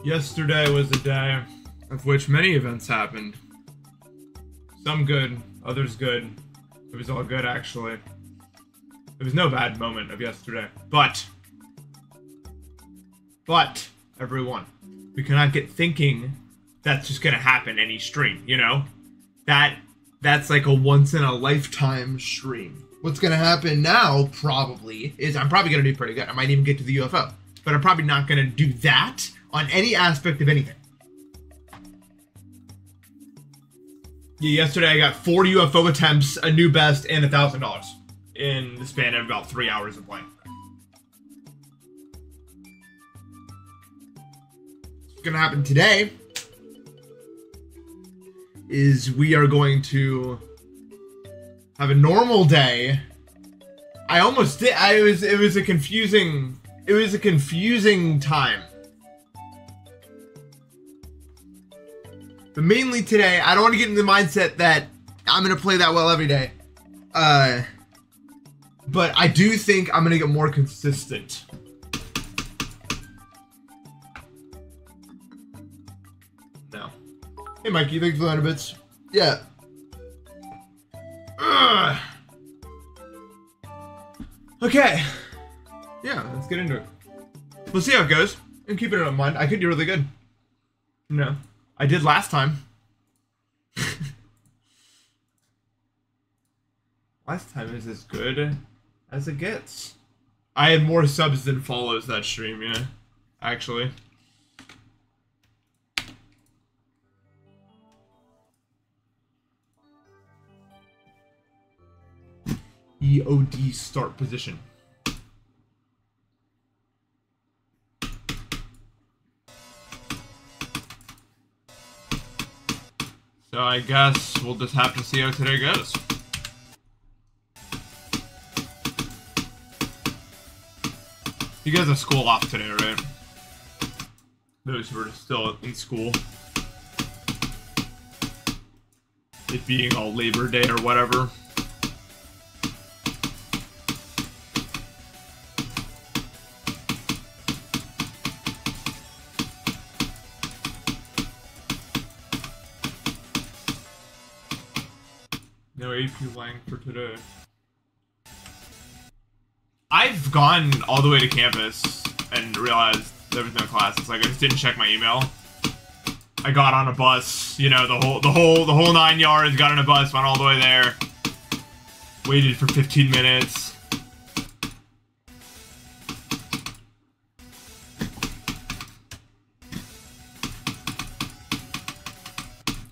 Yesterday was a day of which many events happened. Some good, others good. It was all good, actually. There was no bad moment of yesterday. But, everyone, we cannot get thinking that's just gonna happen any stream, you know? That's like a once-in-a-lifetime stream. What's gonna happen now, probably, is I'm probably gonna do pretty good. I might even get to the UFO. But I'm probably not gonna do that on any aspect of anything. Yeah, yesterday I got 4 UFO attempts, a new best, and $1,000 in the span of about 3 hours of playing. What's gonna happen today is we are going to have a normal day. I almost did. It was a confusing time. But mainly today, I don't want to get in the mindset that I'm going to play that well every day. But I do think I'm going to get more consistent. No. Hey, Mikey, thanks for the 100 bits. Yeah. Okay. Yeah, let's get into it. We'll see how it goes. And keep it in mind, I could do really good. No. I did last time. Last time is as good as it gets. I had more subs than follows that stream, yeah. Actually. EOD start position. So I guess we'll just have to see how today goes. You guys have school off today, right? Those who are still in school. It being all Labor Day or whatever. No AP Lang for today. I've gone all the way to campus and realized there was no classes. Like I just didn't check my email. I got on a bus, you know, the whole 9 yards. Got on a bus, went all the way there. Waited for 15 minutes.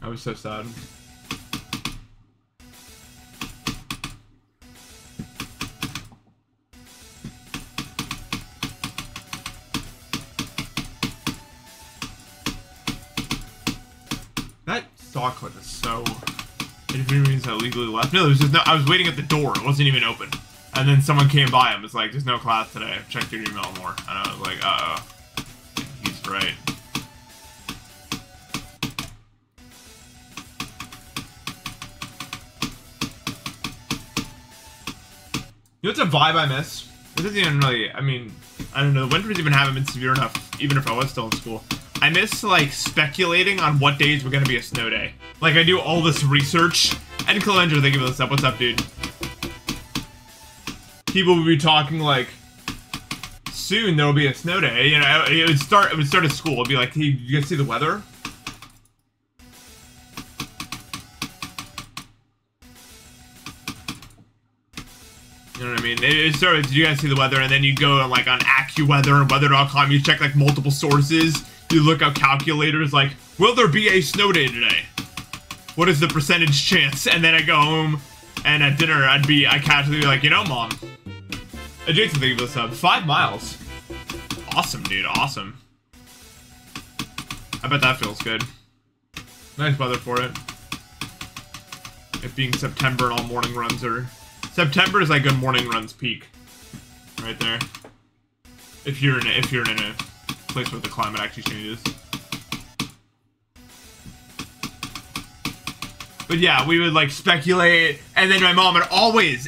I was so sad. That saw clip is so... It means I legally left. No, there was just no... I was waiting at the door. It wasn't even open. And then someone came by and was like, there's no class today. Check your email more. And I was like, uh-oh. He's right. You know what's a vibe I miss? It doesn't even really... I mean, I don't know. The winters even haven't been severe enough, even if I was still in school. I miss, like, speculating on what days were gonna be a snow day. Like, I do all this research. And Calendra, thank you for this up. What's up, dude? People would be talking, like, soon there'll be a snow day. You know, it would start at school. It'd be like, hey, you guys see the weather? You know what I mean? It started, did you guys see the weather? And then you go on, like, on AccuWeather and weather.com. You check, like, multiple sources. You look up calculators, like, will there be a snow day today? What is the percentage chance? And then I go home, and at dinner, I casually be like, you know, Mom. Jason, thank you for the sub. 5 miles. Awesome, dude, awesome. I bet that feels good. Nice weather for it. It being September and all morning runs are... September is like a morning runs peak. Right there. If you're in a place where the climate actually changes. But yeah, we would like speculate, and then my mom would always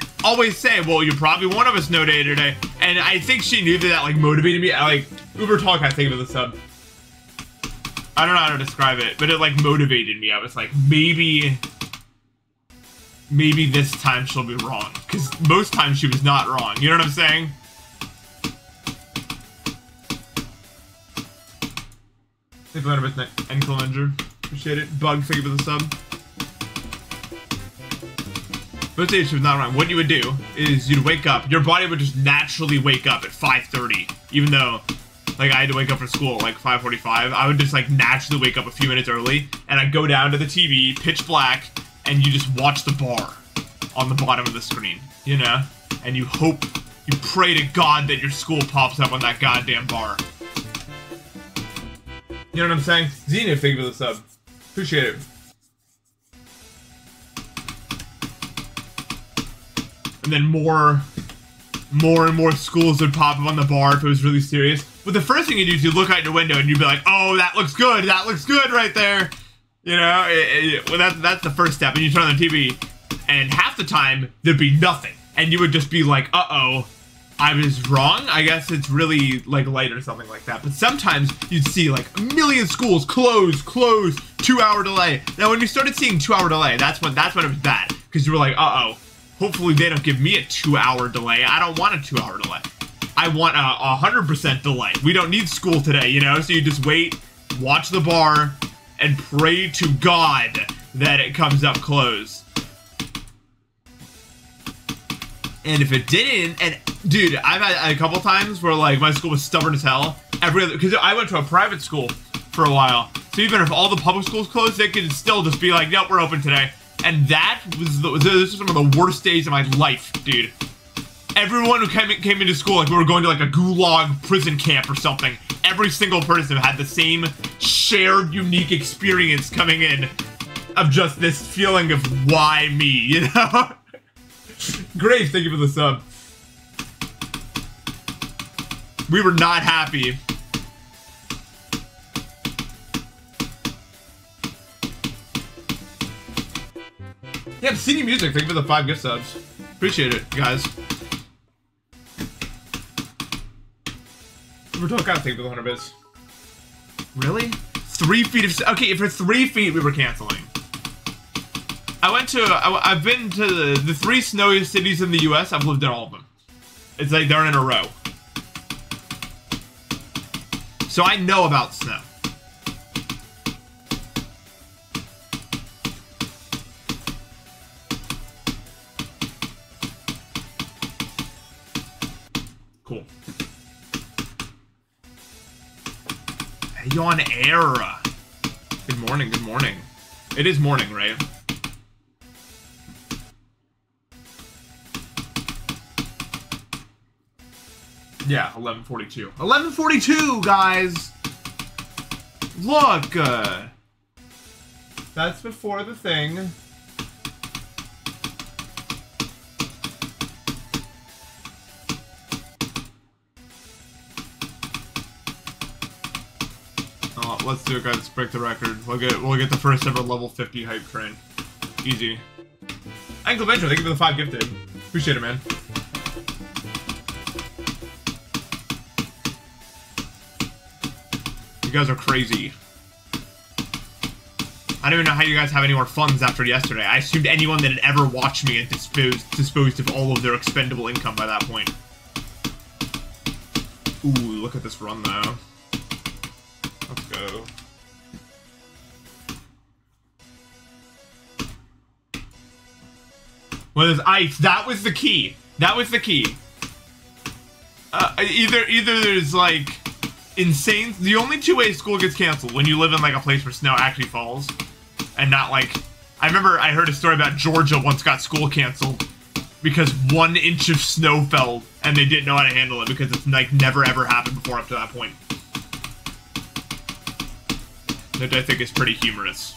say, well, you probably won't have a snow day today. And I think she knew that like motivated me. I like Uber Talk, I think of the sub. I don't know how to describe it, but it like motivated me. I was like, maybe this time she'll be wrong, because most times she was not wrong. You know what I'm saying? Thank you for the ankle injured. Appreciate it. Bug, thank you for the sub. Most days she was not wrong. What you would do is you'd wake up. Your body would just naturally wake up at 5:30, even though, like, I had to wake up for school at like 5:45. I would just like naturally wake up a few minutes early, and I'd go down to the TV, pitch black, and you just watch the bar on the bottom of the screen, you know? And you hope, you pray to God that your school pops up on that goddamn bar. You know what I'm saying? Xenia, thank you for the sub. Appreciate it. And then more and more schools would pop up on the bar if it was really serious. But the first thing you do is you look out your window and you'd be like, oh, that looks good right there. You know, well, that's the first step. And you turn on the TV, and half the time, there'd be nothing. And you would just be like, uh-oh, I was wrong? I guess it's really, like, light or something like that. But sometimes you'd see, like, a million schools close, 2-hour delay. Now, when you started seeing 2-hour delay, that's when it was bad. Because you were like, uh-oh, hopefully they don't give me a 2-hour delay. I don't want a 2-hour delay. I want a 100% delay. We don't need school today, you know? So you just wait, watch the bar, and pray to God that it comes up close. And if it didn't, and dude, I've had a couple times where like my school was stubborn as hell. Because I went to a private school for a while. So even if all the public schools closed, they could still just be like, yep, we're open today. And that was this was some of the worst days of my life, dude. Everyone who came into school, like we were going to like a gulag prison camp or something. Every single person had the same shared unique experience coming in of just this feeling of why me, you know? Grace, thank you for the sub. We were not happy. Yeah, CD Music, thank you for the 5 gift subs. Appreciate it, guys. We're talking, thank you for the 100 bits. Really? 3 feet of... Okay, for 3 feet, we were canceling. I've been to the 3 snowiest cities in the US. I've lived in all of them. It's like they're in a row. So I know about snow. Cool. Hey, you on air? Good morning, good morning. It is morning, right? Yeah, 11:42. 11:42, guys! Look! That's before the thing. Oh, let's do it, guys. Let's break the record. We'll get the first ever level 50 hype train. Easy. Ankle Venture, thank you for the 5 gifted. Appreciate it, man. You guys are crazy. I don't even know how you guys have any more funds after yesterday. I assumed anyone that had ever watched me had disposed of all of their expendable income by that point. Ooh, look at this run, though. Let's go. Well, there's ice. That was the key. That was the key. Either there's, like... insane. The only 2 ways school gets canceled when you live in like a place where snow actually falls, and not like I remember I heard a story about Georgia once got school canceled because 1 inch of snow fell and they didn't know how to handle it because it's like never ever happened before up to that point. Which I think is pretty humorous.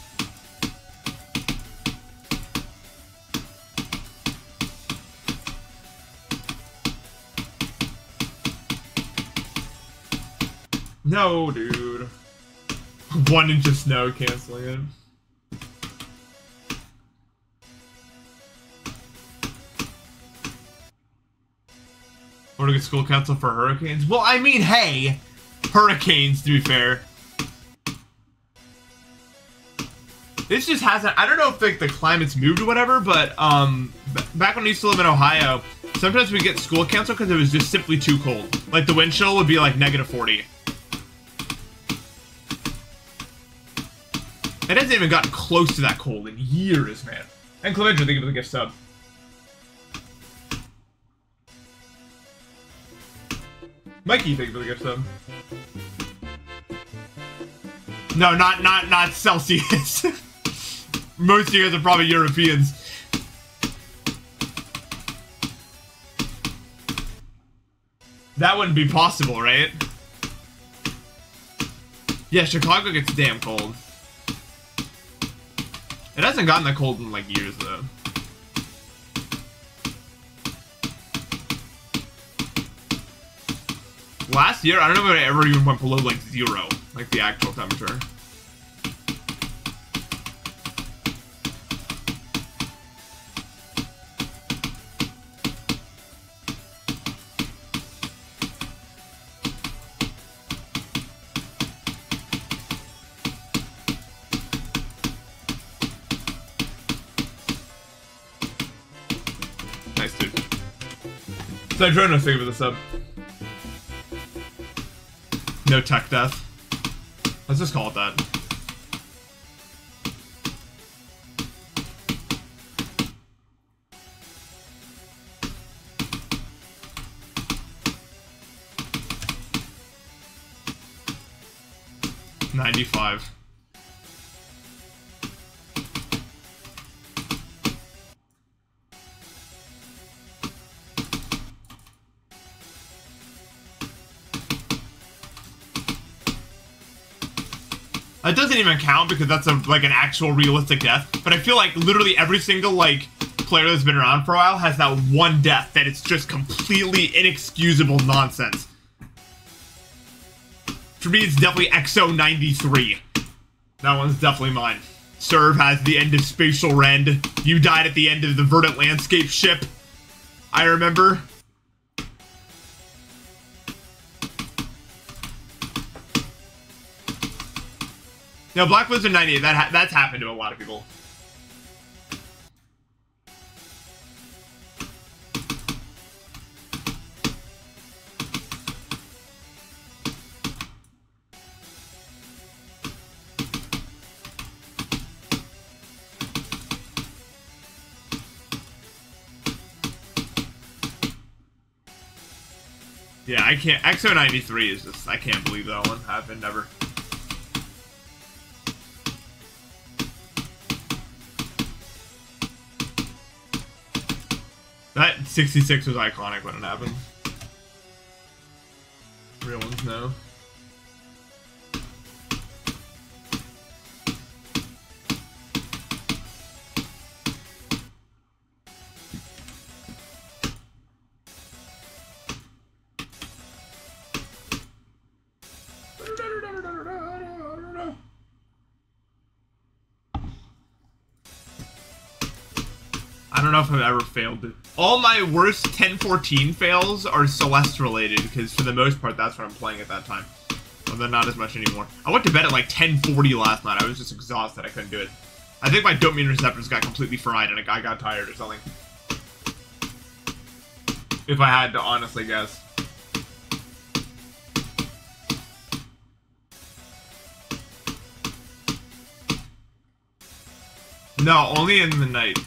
No, dude. 1 inch of snow canceling it. Or to get school canceled for hurricanes? Well, I mean, hey! Hurricanes, to be fair. This just hasn't, I don't know if like the climate's moved or whatever, but back when I used to live in Ohio, sometimes we get school canceled because it was just simply too cold. Like the wind chill would be like -40. It hasn't even gotten close to that cold in years, man. And Clevenger, thank you for the gift sub. Mikey, thank you for the gift sub. No, not Celsius. Most of you guys are probably Europeans. That wouldn't be possible, right? Yeah, Chicago gets damn cold. It hasn't gotten that cold in like years though. Last year, I don't know if I ever even went below like 0, like the actual temperature. Nice, dude. So Drono, thank you for the sub. No tech death. Let's just call it that. $95. That doesn't even count because that's like an actual realistic death. But I feel like literally every single like player that's been around for a while has that one death that it's just completely inexcusable nonsense. For me, it's definitely XO93. That one's definitely mine. Serve has the end of Spatial Rend. You died at the end of the Verdant Landscape ship. I remember. No, Black Blizzard 98, that's happened to a lot of people. Yeah, I can't. XO93 is just, I can't believe that one happened, never. That 66 was iconic when it happened. Real ones know. I don't know if I've ever failed it. All my worst 1014 fails are Celeste related, because for the most part, that's what I'm playing at that time. Although not as much anymore. I went to bed at like 10:40 last night. I was just exhausted. I couldn't do it. I think my dopamine receptors got completely fried and I got tired or something. If I had to honestly guess. No, only in the night.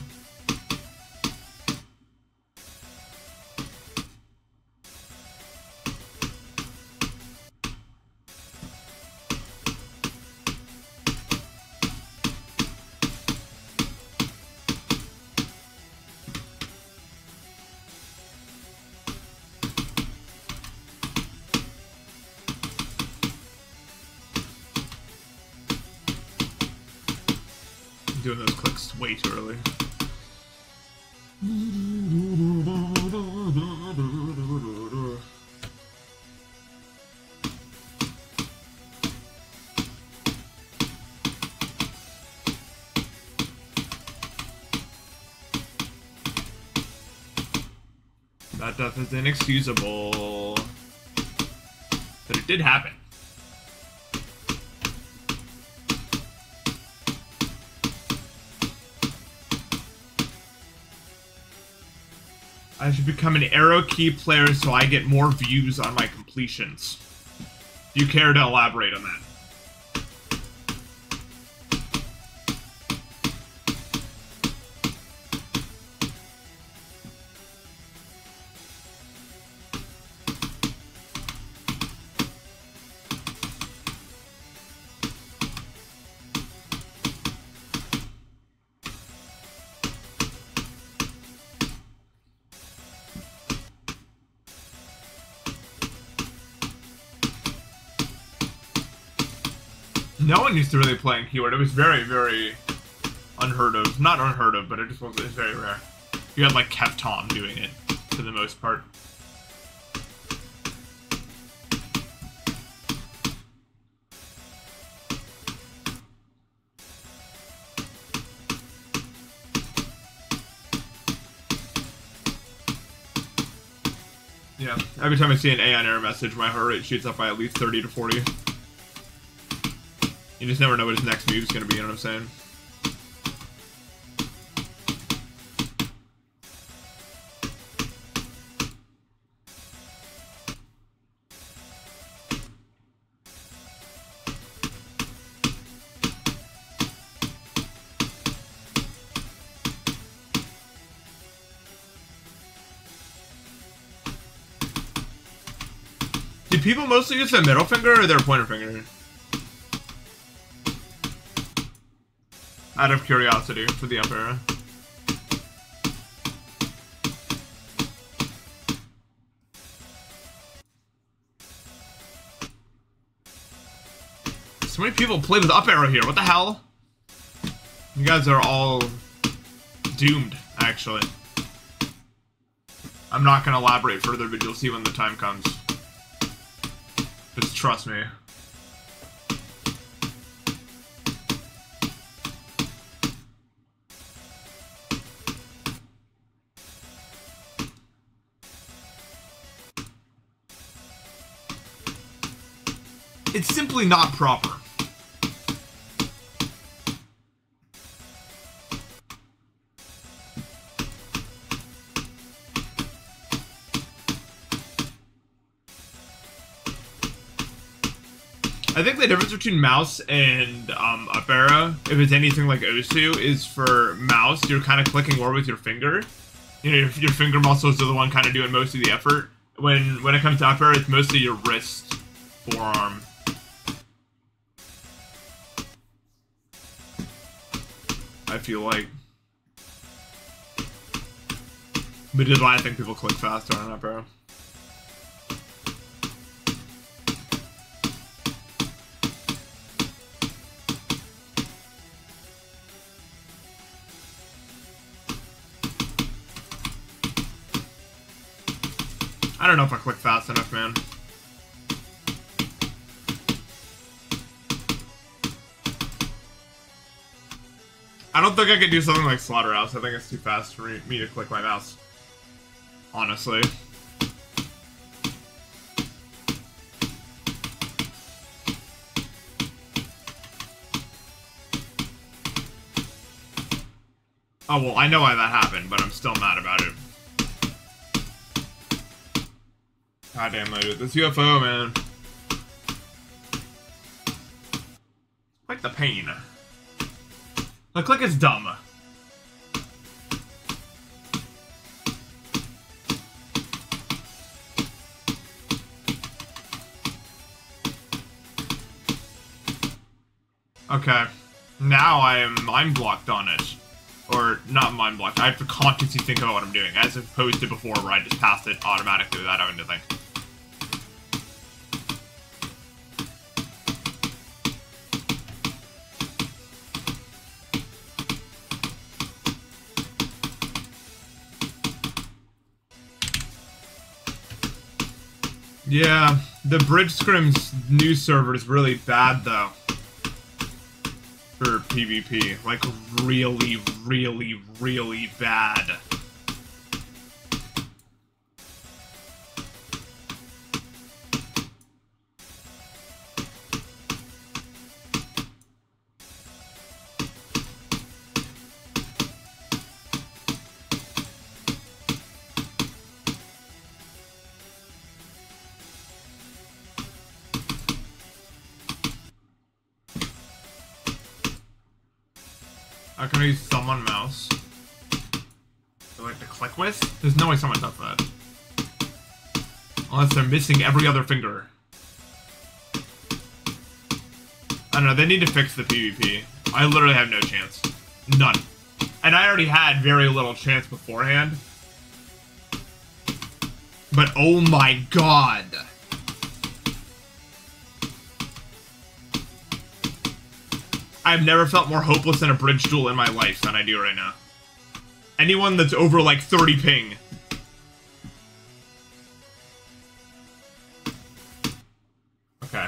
Doing those clicks way too early. That death is inexcusable. But it did happen. I should become an arrow key player so I get more views on my completions. Do you care to elaborate on that? No one used to really play in keyword. It was very, very unheard of. Not unheard of, but it just was very rare. You had like Kev Tom doing it for the most part. Yeah, every time I see an A on error message, my heart rate shoots up by at least 30 to 40. You just never know what his next move is going to be, you know what I'm saying? Do people mostly use their middle finger or their pointer finger? Out of curiosity, for the up arrow. So many people play with up arrow here, what the hell? You guys are all doomed, actually. I'm not gonna elaborate further, but you'll see when the time comes. Just trust me. It's simply not proper. I think the difference between mouse and up arrow, if it's anything like Osu, is for mouse, you're kind of clicking more with your finger. You know, your finger muscles are the one kind of doing most of the effort. When it comes to up arrow, it's mostly your wrist, forearm. I feel like. Which is why I think people click faster on up arrow. I don't know if I click fast enough, man. I don't think I could do something like Slaughterhouse. I think it's too fast for me to click my mouse. Honestly. Oh, well, I know why that happened, but I'm still mad about it. God damn, dude. This UFO, man. Like the pain. The click is dumb. Okay. Now I am mind blocked on it. Or, not mind blocked. I have to consciously think about what I'm doing, as opposed to before where I just passed it automatically without having to think. Yeah, the Bridge Scrim's new server is really bad, though. For PvP. Like, really, really, really bad. I can I use thumb on mouse. Do I like to click with? There's no way someone does that. Unless they're missing every other finger. I don't know, they need to fix the PvP. I literally have no chance. None. And I already had very little chance beforehand. But oh my god. I've never felt more hopeless in a bridge duel in my life than I do right now. Anyone that's over like 30 ping. Okay.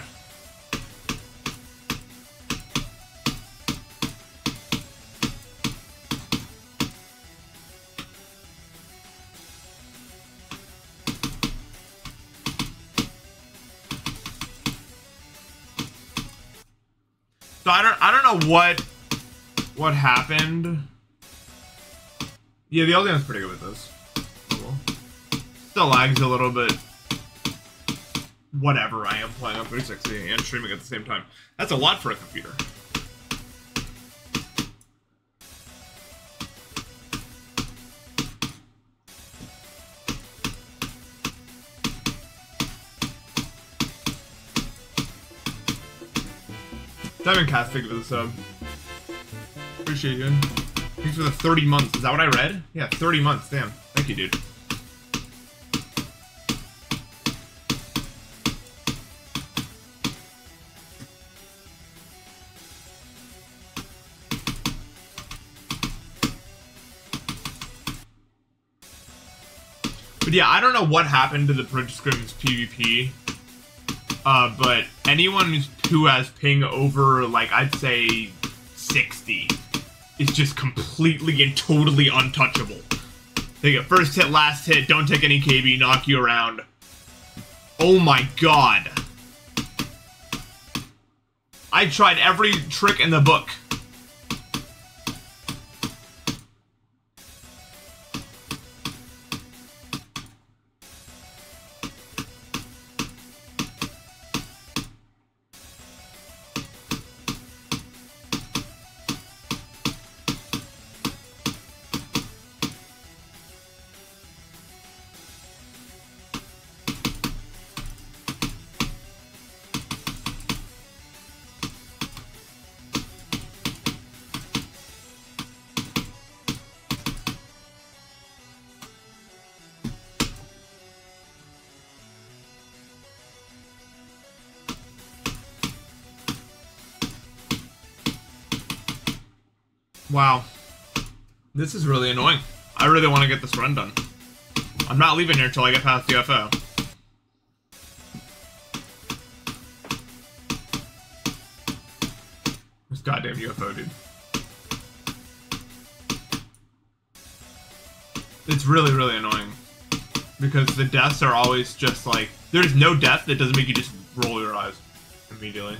So I don't know what happened. Yeah, the LDM's pretty good with this. Cool. Still lags a little bit. Whatever, I am playing on 360 and streaming at the same time. That's a lot for a computer. Diamondcasting for the sub. Appreciate you. Thanks for the 30 months. Is that what I read? Yeah, 30 months. Damn. Thank you, dude. But yeah, I don't know what happened to the Bridge Scrims PvP. But anyone who has ping over, like, I'd say 60 is just completely and totally untouchable. They get first hit, last hit, don't take any KB, knock you around. Oh my god. I tried every trick in the book. Wow. This is really annoying. I really want to get this run done. I'm not leaving here until I get past the UFO. This goddamn UFO, dude. It's really, really annoying. Because the deaths are always just like... There's no death that doesn't make you just roll your eyes immediately.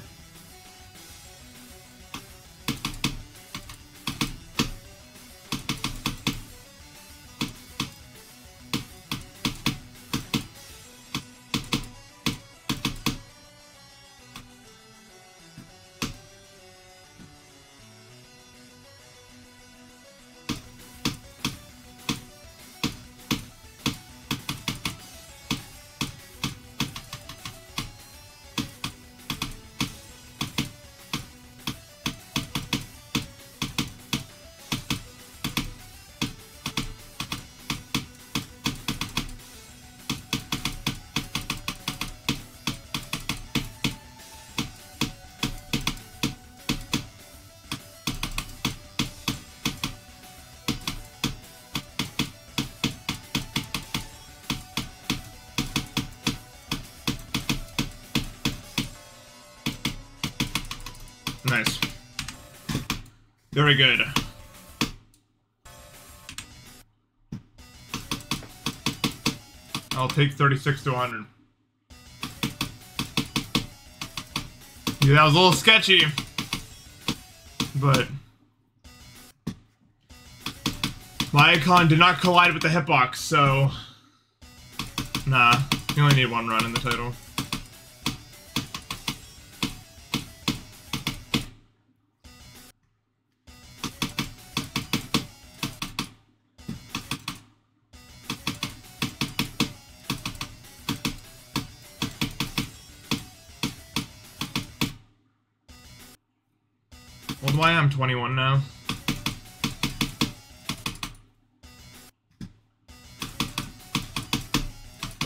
Nice. Very good. I'll take 36 to 100. Yeah, that was a little sketchy. But my icon did not collide with the hitbox, so nah, you only need one run in the title. Well, do I am 21 now?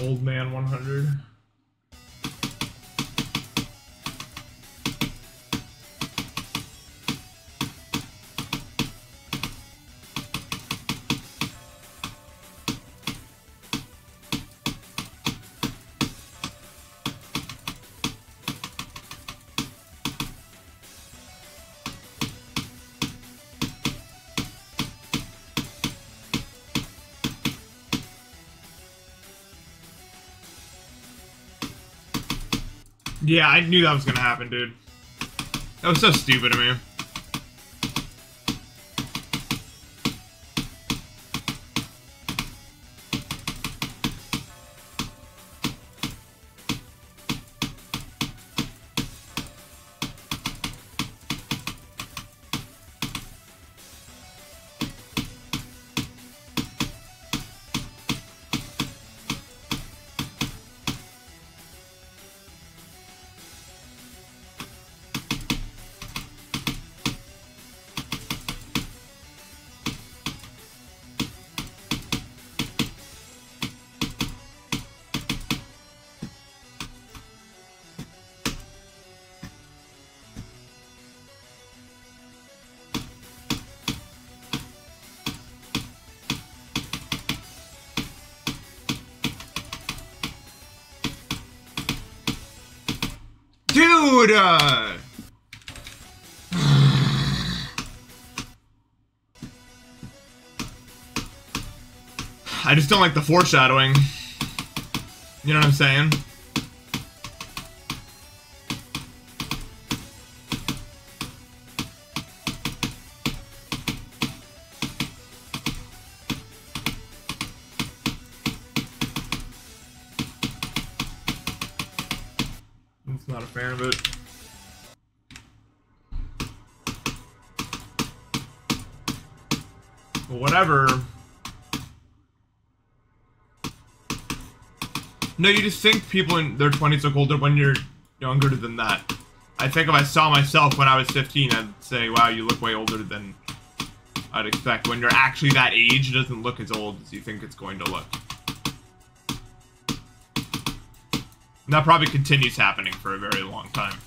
Old man 100. Yeah, I knew that was gonna happen, dude. That was so stupid of me. Dude! I just don't like the foreshadowing. You know what I'm saying? I'm just not a fan of it. But whatever. No, you just think people in their 20s look older when you're younger than that. I think if I saw myself when I was 15, I'd say, wow, you look way older than I'd expect. When you're actually that age, it doesn't look as old as you think it's going to look. And that probably continues happening for a very long time.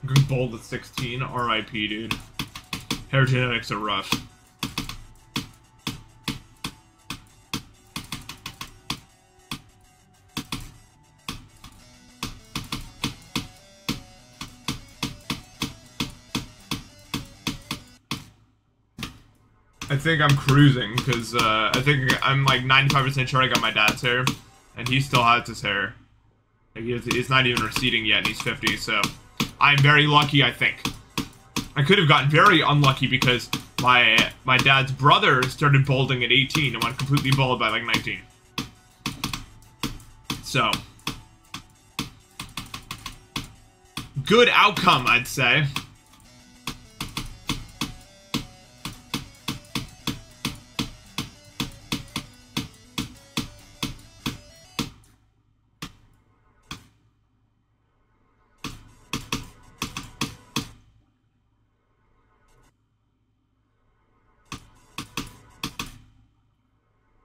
Going bold at 16, RIP, dude. Hair genetics are rough. I think I'm cruising, because I think I'm like 95% sure I got my dad's hair, and he still has his hair. Like, it's not even receding yet, and he's 50, so I'm very lucky, I think. I could have gotten very unlucky because my dad's brother started balding at 18 and went completely bald by like 19. So, good outcome, I'd say.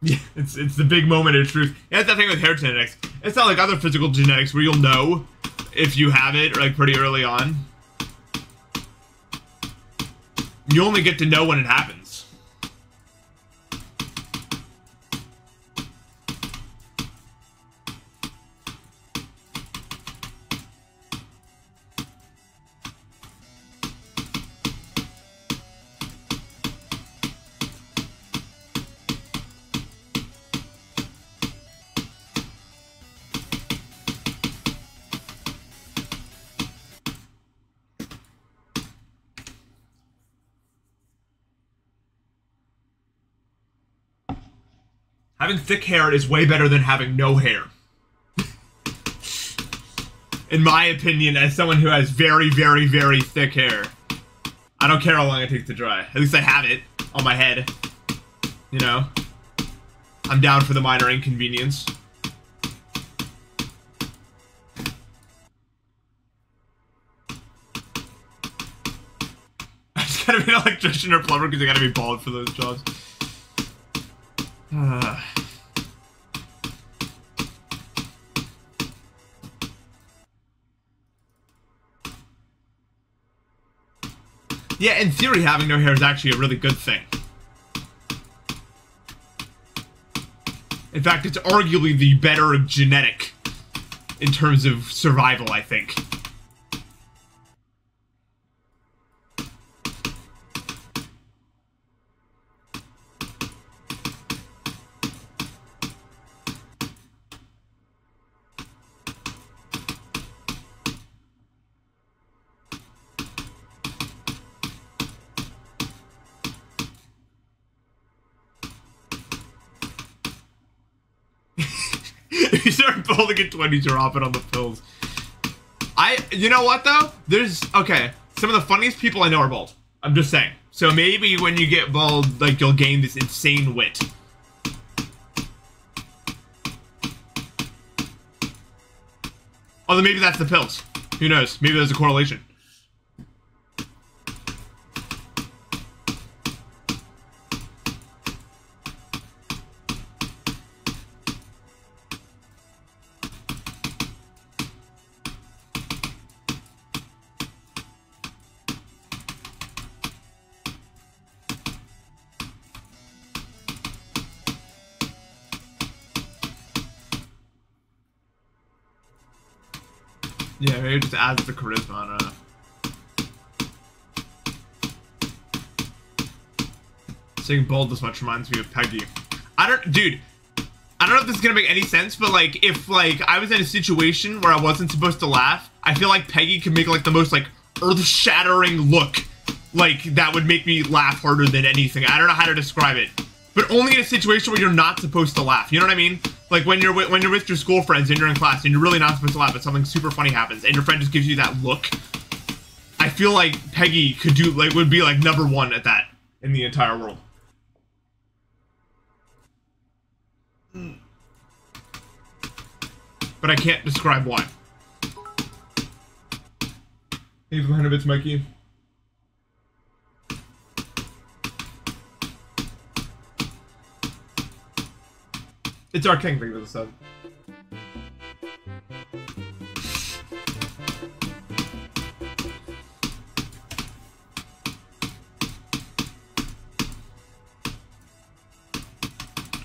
Yeah, it's the big moment of truth. Yeah, that's the thing with hair genetics. It's not like other physical genetics where you'll know if you have it, like, pretty early on. You only get to know when it happens. Having thick hair is way better than having no hair. In my opinion, as someone who has very, very, very thick hair. I don't care how long it takes to dry. At least I have it on my head. You know? I'm down for the minor inconvenience. I just gotta be an electrician or plumber because I gotta be bald for those jobs. Yeah, in theory, having no hair is actually a really good thing. In fact, it's arguably the better genetic in terms of survival, I think. If you start balding at 20s, you're off it on the pills. You know what though? Okay, some of the funniest people I know are bald. I'm just saying. So maybe when you get bald, like, you'll gain this insane wit. Although maybe that's the pills. Who knows? Maybe there's a correlation. Yeah, maybe it just adds the charisma, I don't know. Saying bald this much reminds me of Peggy. Dude, I don't know if this is gonna make any sense, but like, if like, I was in a situation where I wasn't supposed to laugh, I feel like Peggy could make like the most like earth-shattering look. Like, that would make me laugh harder than anything. I don't know how to describe it. But only in a situation where you're not supposed to laugh. You know what I mean? Like when you're with your school friends and you're in class and you're really not supposed to laugh, but something super funny happens and your friend just gives you that look. I feel like Peggy would be like #1 at that in the entire world. But I can't describe why. Hey, 100 bits, Mikey. It's our king thing, as I said.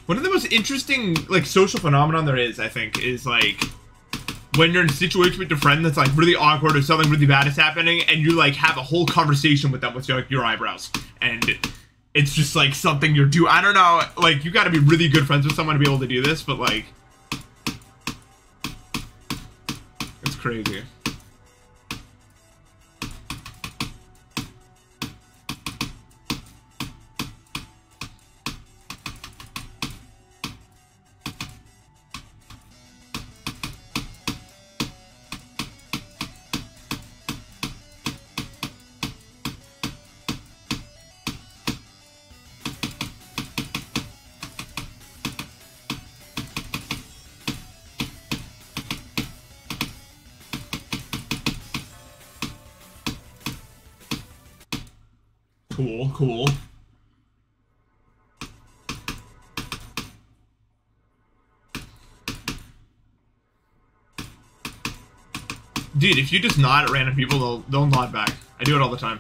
One of the most interesting, like, social phenomenon there is, I think, is, like, when you're in a situation with your friend that's, like, really awkward or something really bad is happening, and you, like, have a whole conversation with them with, like, your eyebrows. And it's just, like, something you're doing. I don't know, like, you gotta be really good friends with someone to be able to do this, but, like, it's crazy. Cool, cool. Dude, if you just nod at random people, they'll nod back. I do it all the time.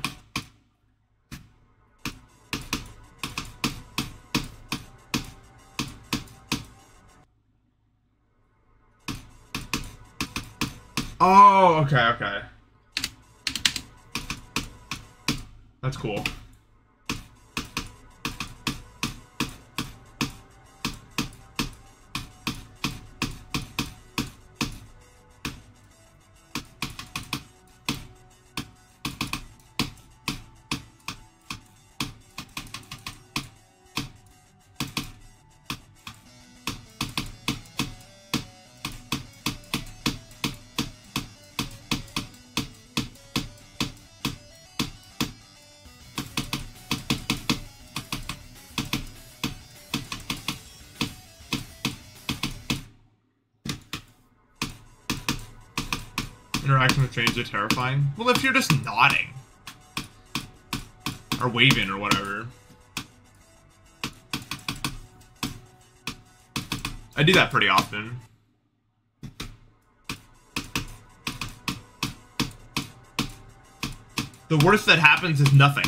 Oh, okay, okay. That's cool. Interacting with strangers are terrifying. Well, if you're just nodding. Or waving or whatever. I do that pretty often. The worst that happens is nothing.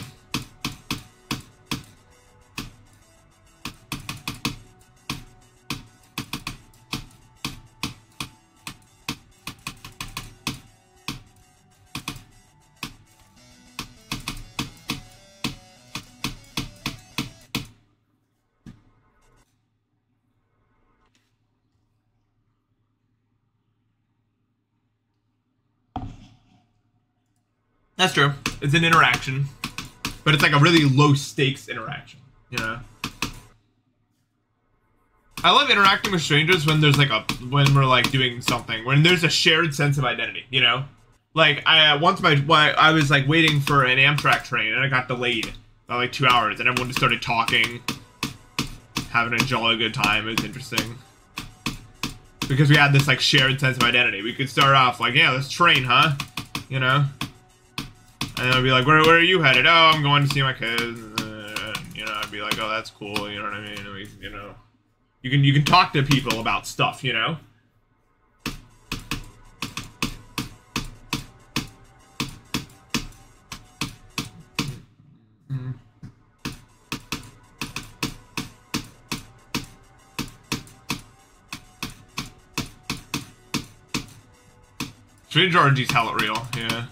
That's true. It's an interaction. But it's like a really low stakes interaction, you know? I love interacting with strangers when there's like when we're like doing something, when there's a shared sense of identity, you know? Like I was like waiting for an Amtrak train and I got delayed by like 2 hours and everyone just started talking, having a jolly good time. It was interesting. Because we had this like shared sense of identity. We could start off like, yeah, this train, huh? You know? And I'd be like, where are you headed? Oh, I'm going to see my kids. You know, I'd be like, oh, that's cool. You know what I mean? You know, you can talk to people about stuff, you know? Strange RNG's hella real, yeah.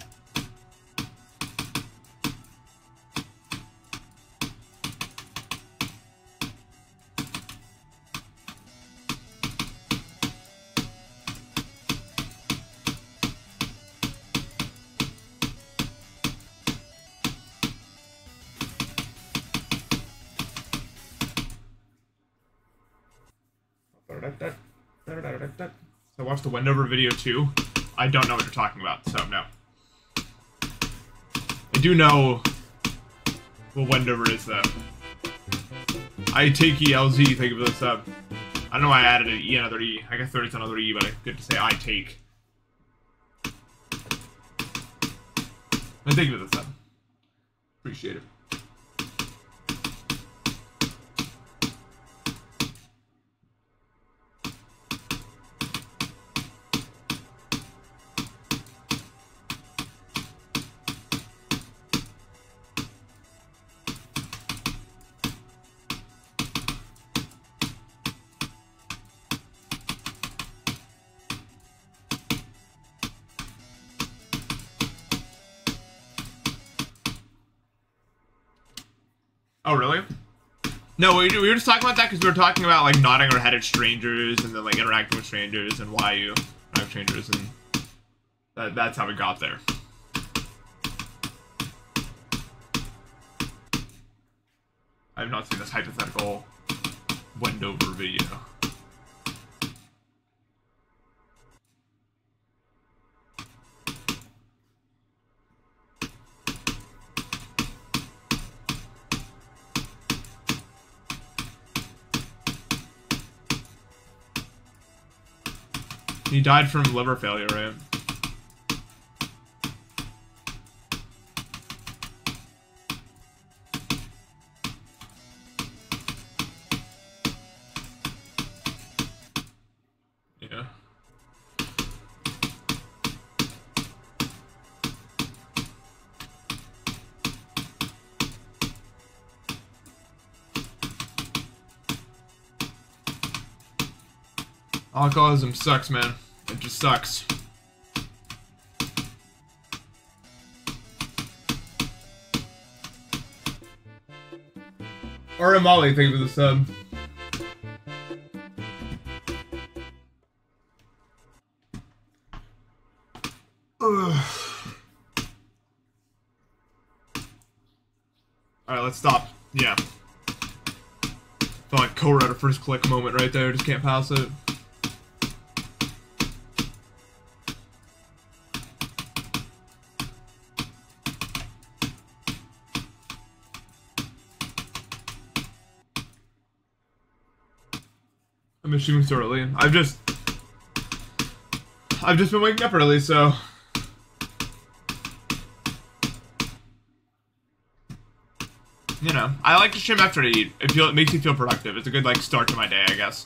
So I watched the Wendover video too. I don't know what you're talking about, so no. I do know what Wendover is though. I take ELZ, thank you for the sub. I don't know why I added an E, another E. I guess there is another E, but I get to say I take. And thank you for the sub. Appreciate it. Oh, really? No, we were just talking about that because we were talking about, like, nodding our head at strangers and then, like, interacting with strangers and why you interact with strangers, and that's how we got there. I have not seen this hypothetical Wendover video. He died from liver failure, right? Yeah. Alcoholism sucks, man. It just sucks. Or Molly, thank you for the sub. Alright, let's stop. Yeah. Felt like Cobra at a first click moment right there, just can't pass it. I'm assuming so early. I've just been waking up early, so You know, I like to stream after I eat. It makes me feel productive. It's a good, like, start to my day, I guess.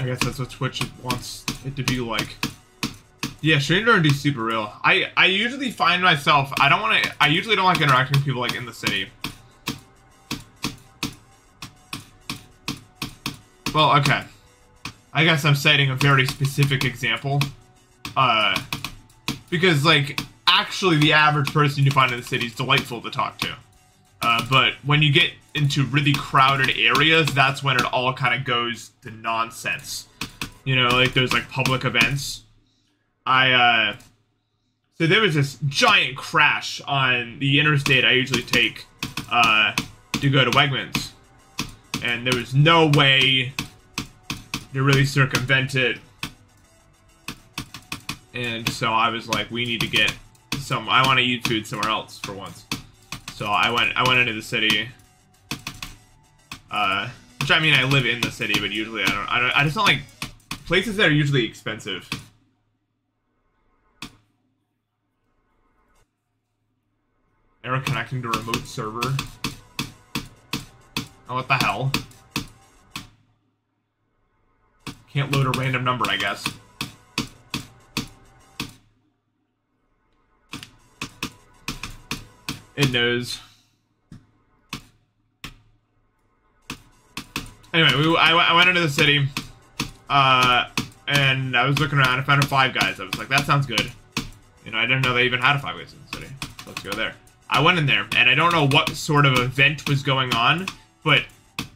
I guess that's what Twitch wants it to be like. Yeah, stream during D is super real. I usually find myself, I usually don't like interacting with people like in the city. Well, okay. I guess I'm citing a very specific example. Because, like, actually the average person you find in the city is delightful to talk to. But when you get into really crowded areas, that's when it all kind of goes to nonsense. You know, like there's like public events. So there was this giant crash on the interstate I usually take to go to Wegmans. And there was no way to really circumvent it. And so I was like, we need to get I want to eat food somewhere else for once. So I went into the city. Which I mean, I live in the city, but usually I just don't like places that are usually expensive. Error connecting to remote server. Oh, what the hell? Can't load a random number, I guess. It knows. Anyway, I went into the city, and I was looking around and found a Five Guys. I was like, that sounds good. You know, I didn't know they even had a Five Guys in the city. Let's go there. I went in there, and I don't know what sort of event was going on, but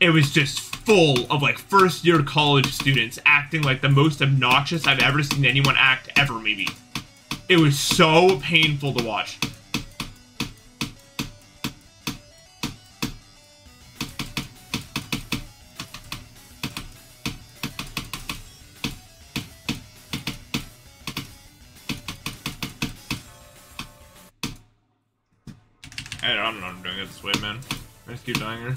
it was just full of, like, first-year college students acting like the most obnoxious I've ever seen anyone act ever, maybe. It was so painful to watch. I don't know I'm doing it this way, man. I just keep dying here.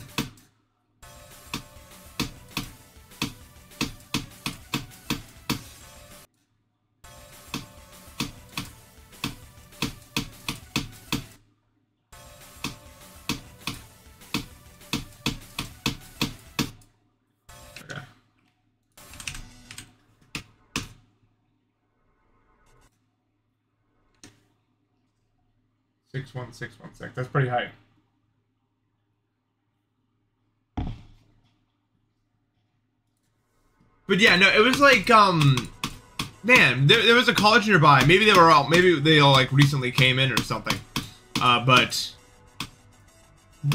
Okay. 61616. That's pretty high. But yeah, no, it was like, man, there was a college nearby. Maybe they all like recently came in or something. But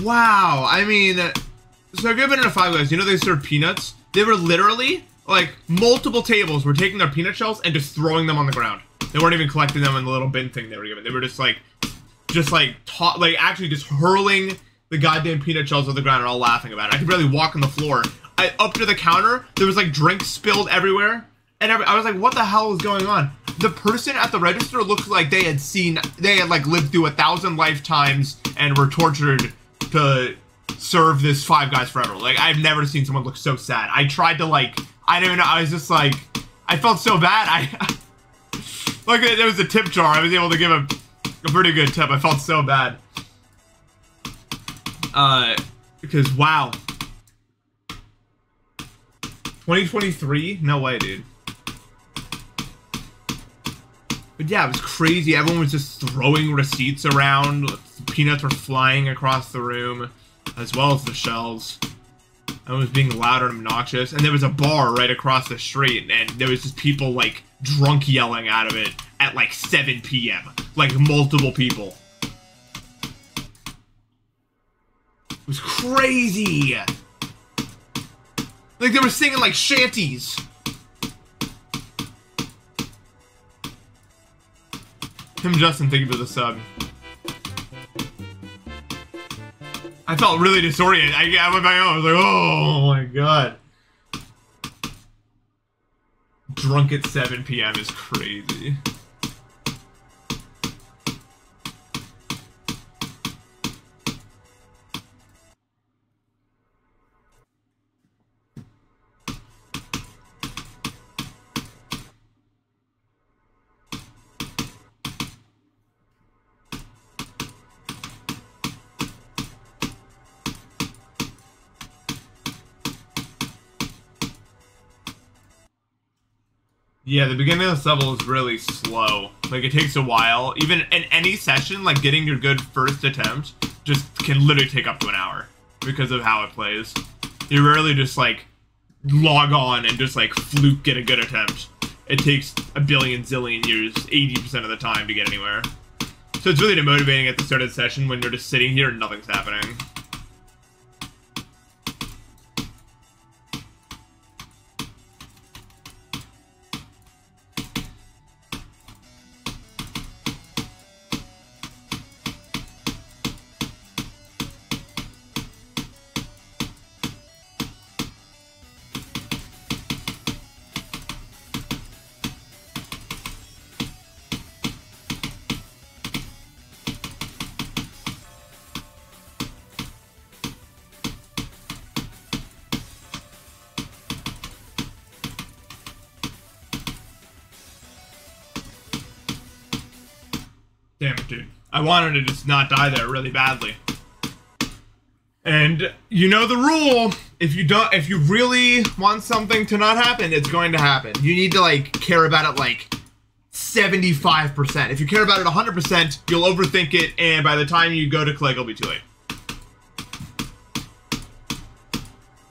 wow, I mean, so have you ever been in a Five Guys? You know they serve peanuts? They were literally like multiple tables were taking their peanut shells and just throwing them on the ground. They weren't even collecting them in the little bin thing they were given. They were just actually just hurling the goddamn peanut shells on the ground and all laughing about it. I could barely walk on the floor. Up to the counter, there was like drinks spilled everywhere. And I was like, what the hell is going on? The person at the register looked like they had like lived through 1,000 lifetimes and were tortured to serve this Five Guys forever. Like, I've never seen someone look so sad. I tried to like, I don't even know, I was just like, I felt so bad. Like, there was a tip jar. I was able to give a pretty good tip. I felt so bad. Because, wow. 2023? No way, dude. But yeah, it was crazy. Everyone was just throwing receipts around. The peanuts were flying across the room, as well as the shells. Everyone was being loud and obnoxious. And there was a bar right across the street, and there was just people, like, drunk yelling out of it at, like, 7 p.m. Like, multiple people. It was crazy! Like, they were singing, like, shanties. Tim Justin, thank you for the sub. I felt really disoriented. I went back home. I was like, oh my god. drunk at 7 p.m. is crazy. Yeah, the beginning of this level is really slow. Like, it takes a while. Even in any session, like, getting your good first attempt just can literally take up to an hour because of how it plays. You rarely just, like, log on and just, like, fluke get a good attempt. It takes a billion zillion years, 80% of the time to get anywhere. So it's really demotivating at the start of the session when you're just sitting here and nothing's happening. Damn it, dude. I wanted to just not die there really badly. And you know the rule. If you really want something to not happen, it's going to happen. You need to, like, care about it, like, 75%. If you care about it 100%, you'll overthink it, and by the time you go to click, it'll be too late.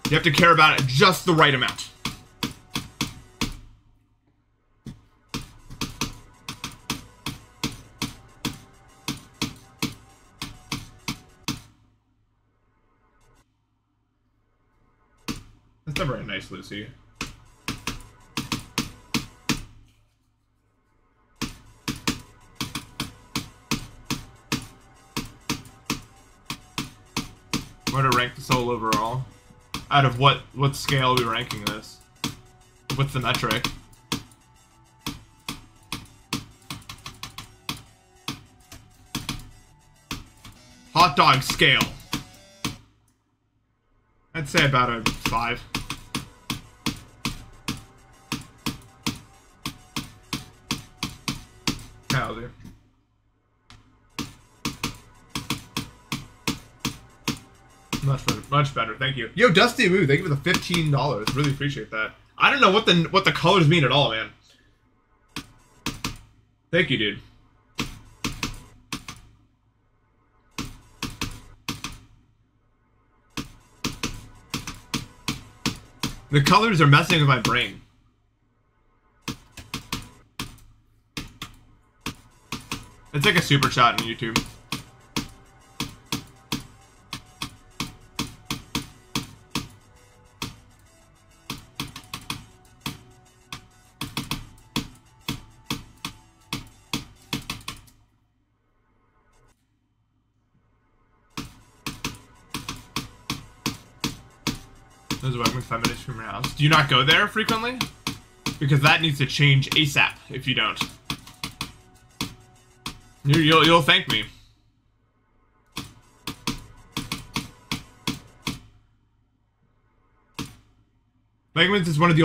You have to care about it just the right amount. That's not very nice, Lucy. What to rank the soul overall? Out of what scale are we ranking this? What's the metric? Hot dog scale. I'd say about a 5. Hell, dude. Much better. Thank you. Yo, Dusty Woo, thank you for the $15. Really appreciate that. I don't know what the colors mean at all, man. Thank you, dude. The colors are messing with my brain. It's like a super shot on YouTube. Those are like 5 minutes from your house. Do you not go there frequently? Because that needs to change ASAP if you don't. You'll thank me. Wegmans is one of the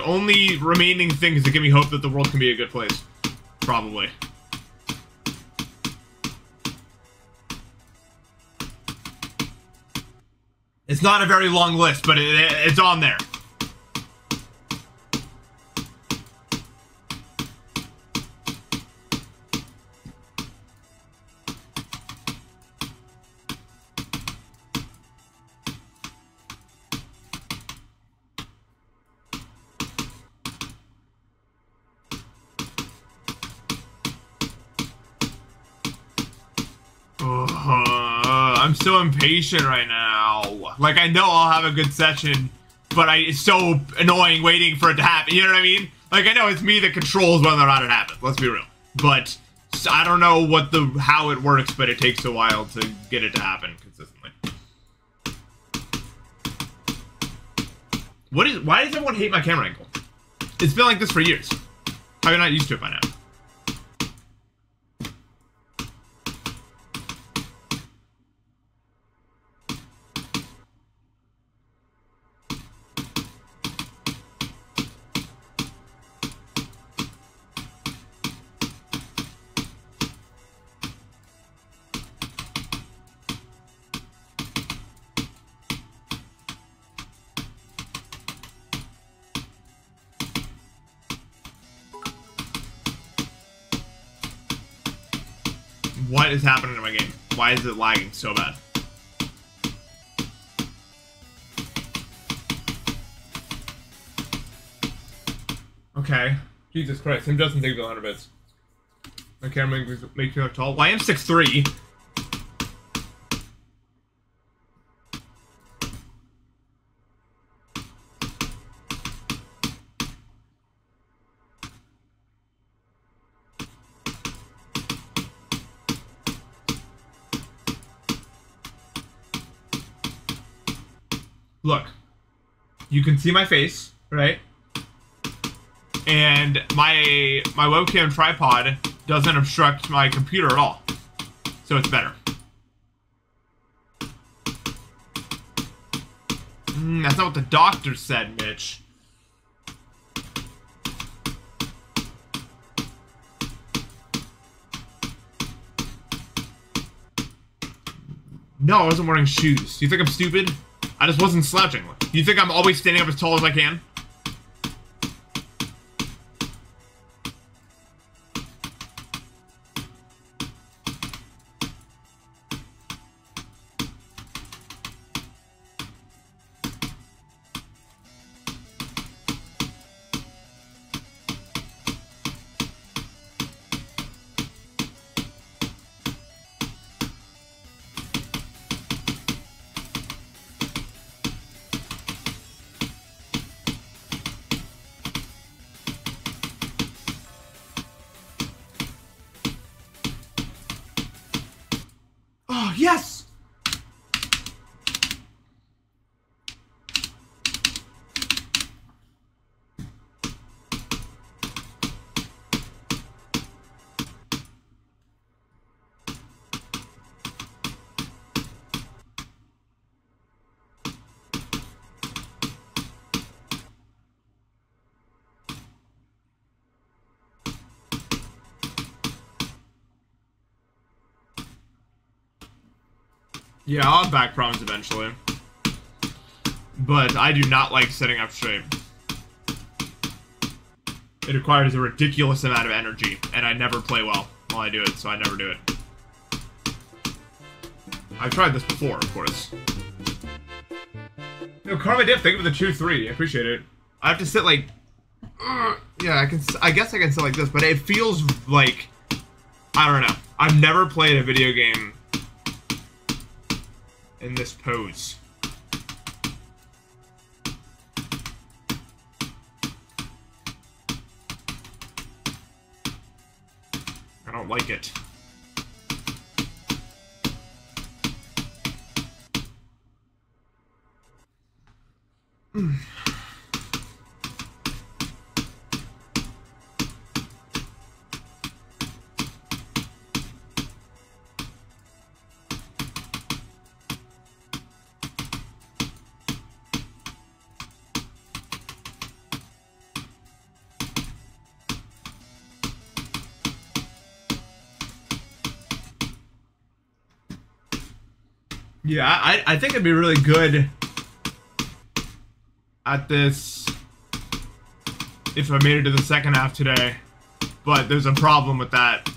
only remaining things that give me hope that the world can be a good place. Probably. It's not a very long list, but it's on there. I'm so impatient right now. Like, I know I'll have a good session, but it's so annoying waiting for it to happen. You know what I mean? Like, I know it's me that controls whether or not it happens. Let's be real. But I don't know how it works, but it takes a while to get it to happen consistently. Why does everyone hate my camera angle? It's been like this for years. How are you not used to it by now? What is happening in my game? Why is it lagging so bad? Okay. Jesus Christ, him doesn't take the 100 bits. My camera makes me look tall. Why am 6'3"? Look, you can see my face, right? And my webcam tripod doesn't obstruct my computer at all. So it's better. That's not what the doctor said, Mitch. No, I wasn't wearing shoes. You think I'm stupid? I just wasn't slouching. You think I'm always standing up as tall as I can? Oh, yes! Yeah, I'll have back problems eventually. But I do not like sitting up straight. It requires a ridiculous amount of energy, and I never play well while I do it, so I never do it. I've tried this before, of course. No, Karma Dip, thank you for the 2-3. I appreciate it. I have to sit like... yeah, I guess I can sit like this, but it feels like... I don't know. I've never played a video game in this pose. I don't like it. Yeah, I think I'd be really good at this if I made it to the second half today, but there's a problem with that,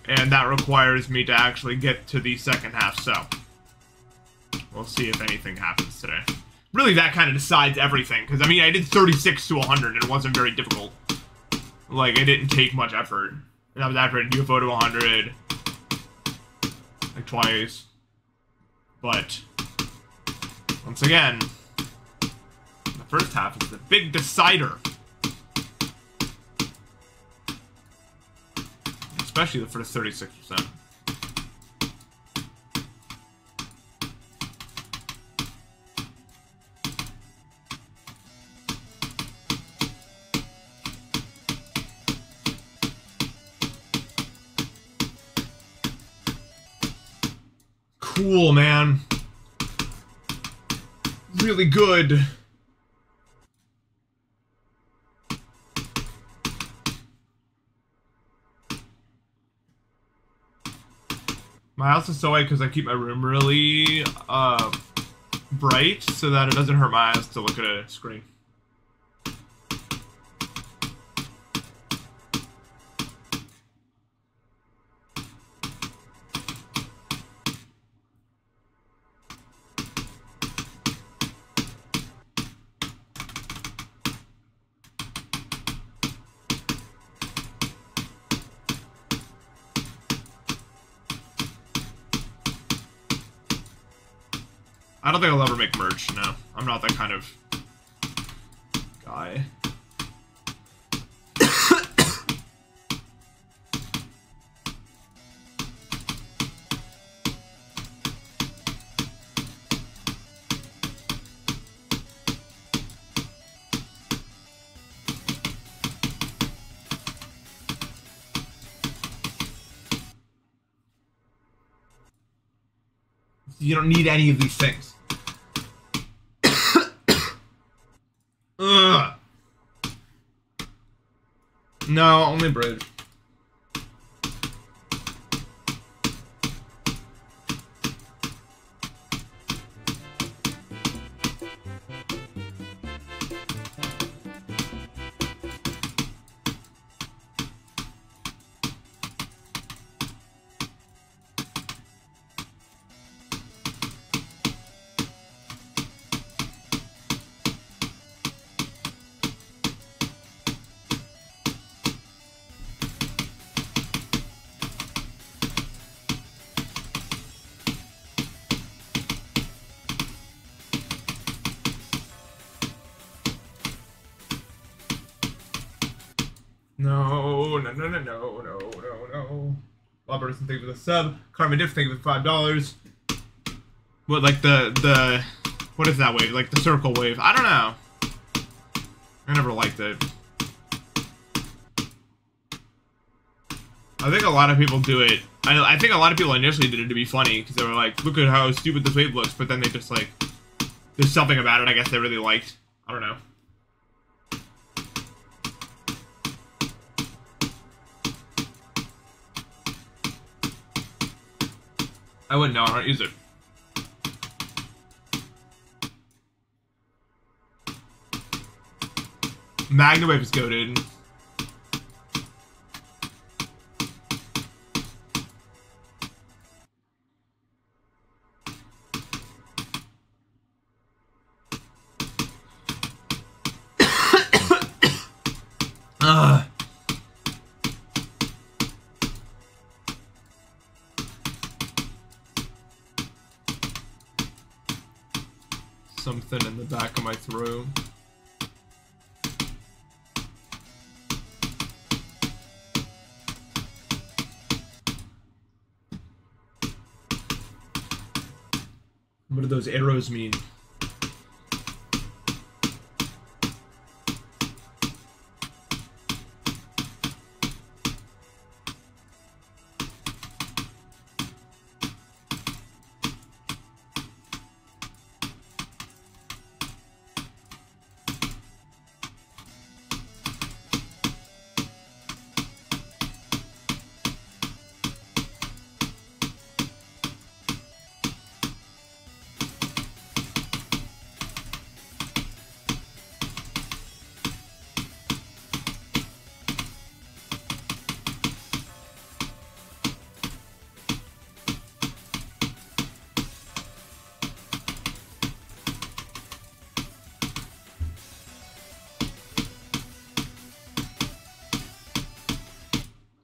and that requires me to actually get to the second half, so we'll see if anything happens today. Really, that kind of decides everything, because, I mean, I did 36 to 100, and it wasn't very difficult. Like, it didn't take much effort. And that was after a UFO to 100, like, twice. But, once again, the first half is the big decider. Especially the first 36%. cool, man. Really good. My house is so white because I keep my room really bright so that it doesn't hurt my eyes to look at a screen. I don't think I'll ever make merch, no. I'm not that kind of guy. You don't need any of these things. Ugh. No, only bridge. No. Robertson, thank you for the sub. Carmen Diff, thank you for $5. What, like the what is that wave? Like the circle wave? I don't know. I never liked it. I think a lot of people do it. I think a lot of people initially did it to be funny because they were like, look at how stupid this wave looks, but then they just like, there's something about it I guess they really liked. I don't know. I wouldn't know, I don't use it. Magnawave is goated. Something in the back of my throat. What do those arrows mean?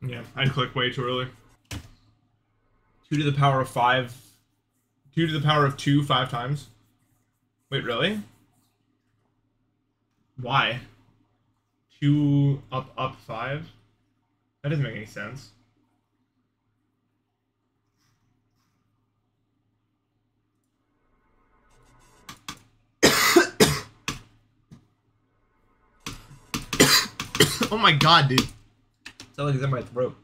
Yeah, I clicked way too early. 2 to the power of 5. 2 to the power of 2 5 times. Wait, really? Why? 2 up 5? That doesn't make any sense. Oh my god, dude. Sounds like it's in my throat.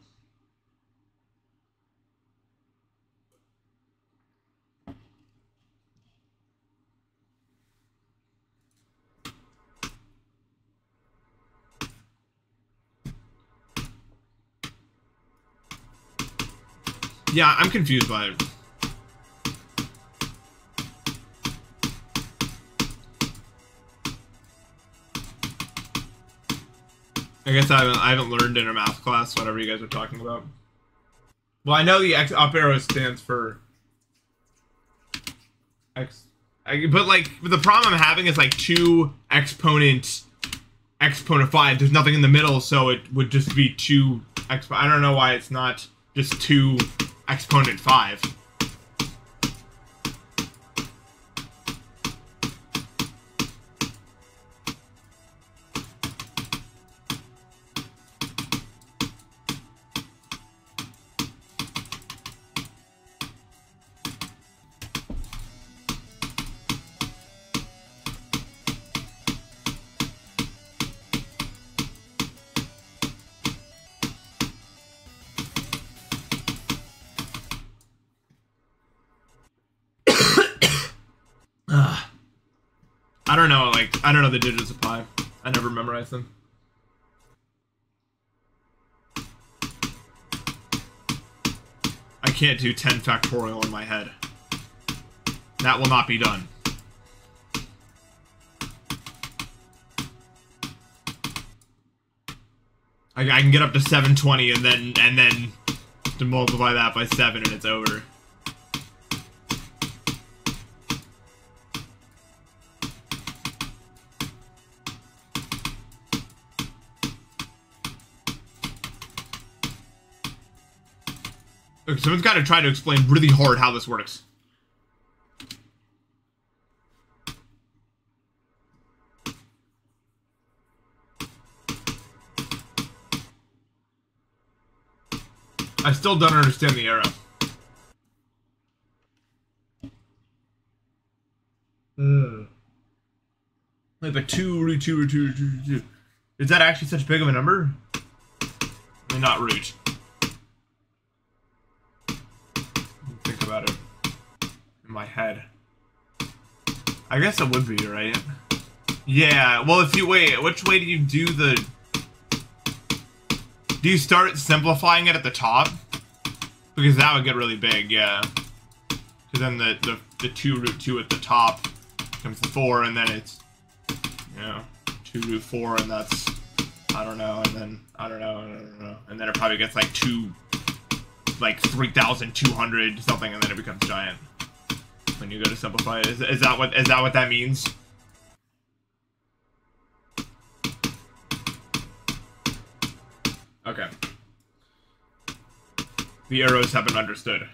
Yeah, I'm confused by it. I guess I haven't learned in a math class whatever you guys are talking about. Well, I know the X up arrow stands for X. But like the problem I'm having is like 2 exponent 5. There's nothing in the middle, so it would just be 2 I don't know why it's not just 2 exponent 5. I don't know, like, I don't know the digits of pi. I never memorized them. I can't do 10 factorial in my head. That will not be done. I can get up to 720 and then to multiply that by 7 and it's over. Okay, someone's got to try to explain really hard how this works. I still don't understand the arrow. Like a 2 root 2 root 2 root 2 root 2. Is that actually such big of a number? I mean, not root. Think about it in my head. I guess it would be, right? Yeah, well, if you wait, which way do you do the... Do you start simplifying it at the top? Because that would get really big, yeah. Because then the 2 root 2 at the top becomes the 4, and then it's, you know, 2 root 4, and that's, I don't know, and then, I don't know. And then it probably gets like 3,200 something, and then it becomes giant. When you go to simplify it. Is that what that means? Okay. The arrows have been understood.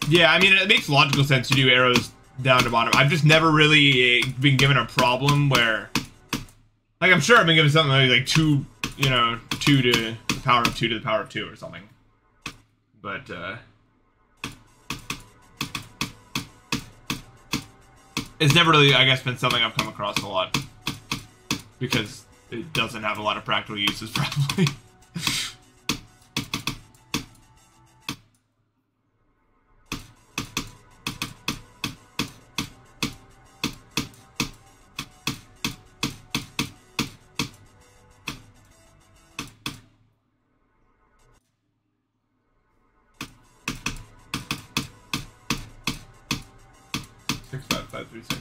Yeah, I mean, it makes logical sense to do arrows down to bottom. I've just never really been given a problem where... Like, I'm sure I've been given something like 2, you know, 2 to the power of 2 to the power of 2 or something. But, it's never really, I guess, been something I've come across a lot. Because it doesn't have a lot of practical uses, probably.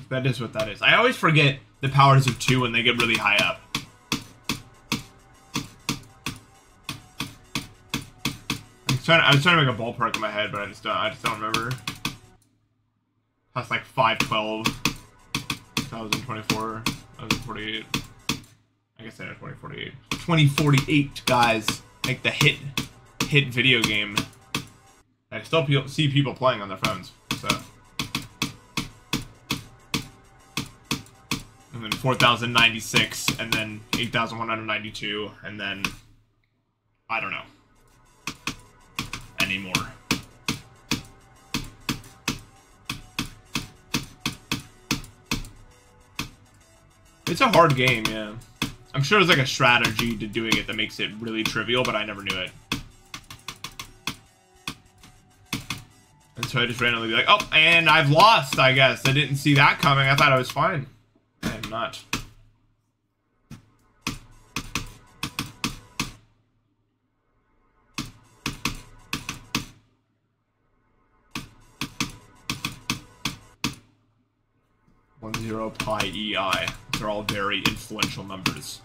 That is what that is. I always forget the powers of 2 when they get really high up. I was trying to make a ballpark in my head, but I just don't remember. That's like 512, 2024, 2048. I guess I know 2048. 2048, guys. Like the hit video game. I still see people playing on their phones, so. And then 4,096, and then 8,192, and then, I don't know, anymore. It's a hard game, yeah. I'm sure there's like a strategy to doing it that makes it really trivial, but I never knew it. so I just randomly be like, oh, and I've lost, I guess. I didn't see that coming. I thought I was fine. I am not. Zero pi EI. They're all very influential numbers.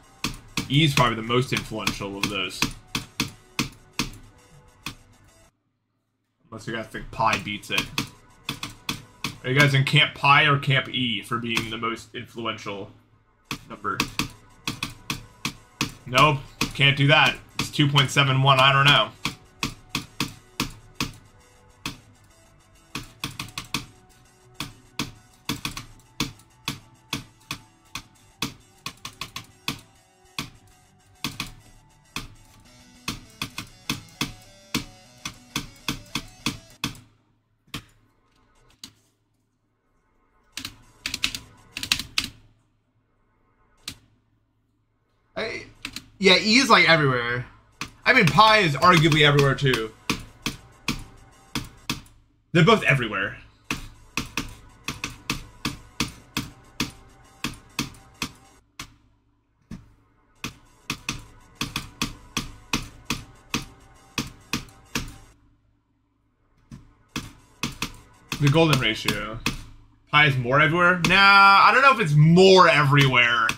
E is probably the most influential of those. Unless you guys think pi beats it. Are you guys in Camp Pi or Camp E for being the most influential number? Nope, can't do that. It's 2.71, I don't know. Yeah, E is like everywhere. I mean, pi is arguably everywhere too. They're both everywhere. The golden ratio. Pi is more everywhere? Nah, I don't know if it's more everywhere.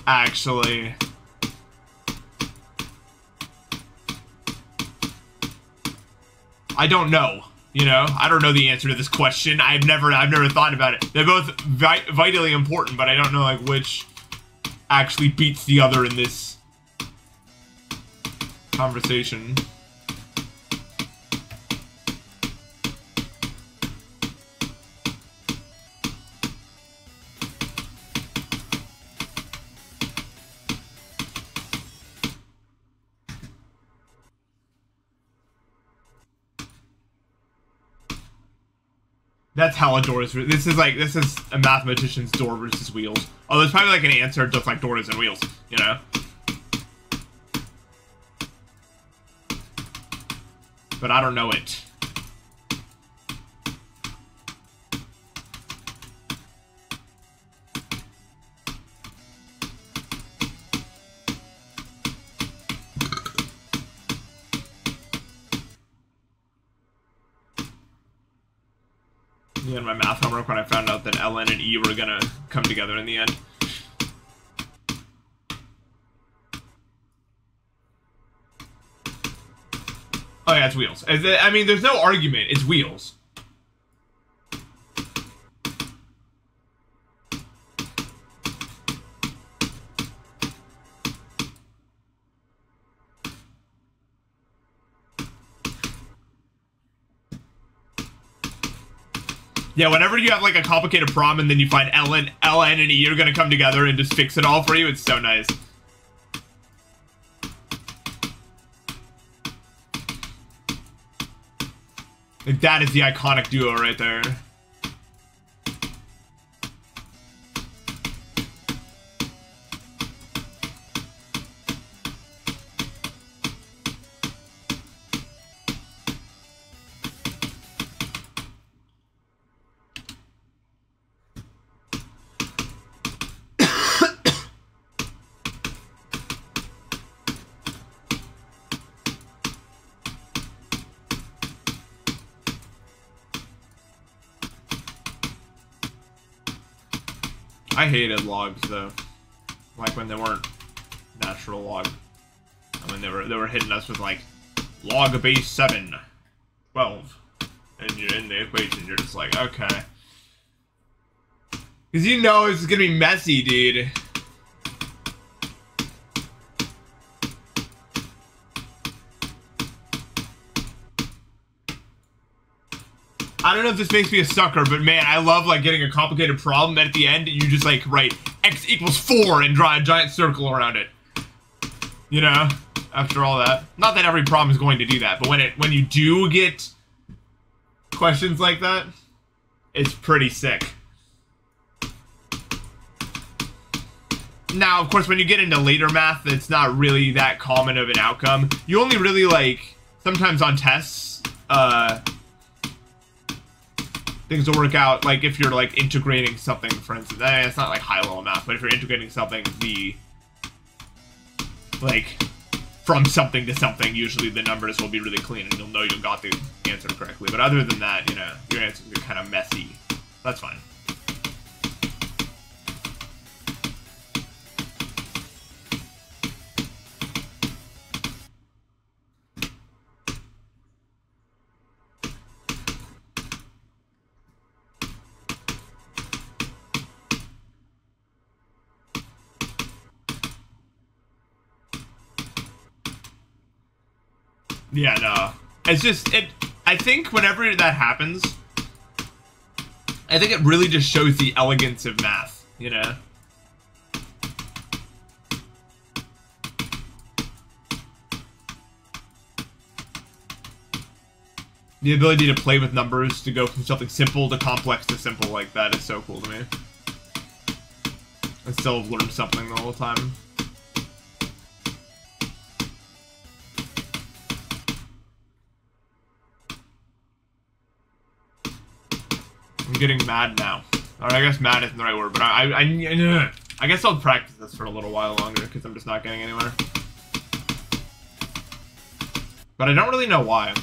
Actually. I don't know. You know, I don't know the answer to this question. I've never thought about it. They're both vitally important, but I don't know like which actually beats the other in this conversation. That's hella doors. This is a mathematician's door versus wheels. Oh, there's probably like an answer just like doors and wheels, you know? But I don't know it. In my math homework when I found out that ln and E were gonna come together in the end. Oh yeah, it's wheels. I mean, there's no argument. It's wheels. Yeah, whenever you have like a complicated problem and then you find ln and E are gonna come together and just fix it all for you, it's so nice. Like, that is the iconic duo right there. I hated logs though, like when they weren't natural log. I mean, they were hitting us with like log base 7, 12, and you're in the equation. You're just like, okay, because you know it's gonna be messy, dude. I don't know if this makes me a sucker, but man, I love like getting a complicated problem and at the end you just like write x equals 4 and draw a giant circle around it. You know, after all that. Not that every problem is going to do that, but when you do get questions like that, it's pretty sick. Now, of course, when you get into later math, it's not really that common of an outcome. You only really like sometimes on tests, things will work out. Like if you're like integrating something, for instance, it's not like high-level math, but if you're integrating something, like from something to something, usually the numbers will be really clean and you'll know you got the answer correctly. But other than that, you know, your answers are kind of messy. That's fine. Yeah, no. It's just, I think whenever that happens, I think it really just shows the elegance of math, you know? The ability to play with numbers, to go from something simple to complex to simple like that is so cool to me. I still have learned something the whole time. I'm getting mad now. Or I guess mad isn't the right word, but I guess I'll practice this for a little while longer because I'm just not getting anywhere. But I don't really know why.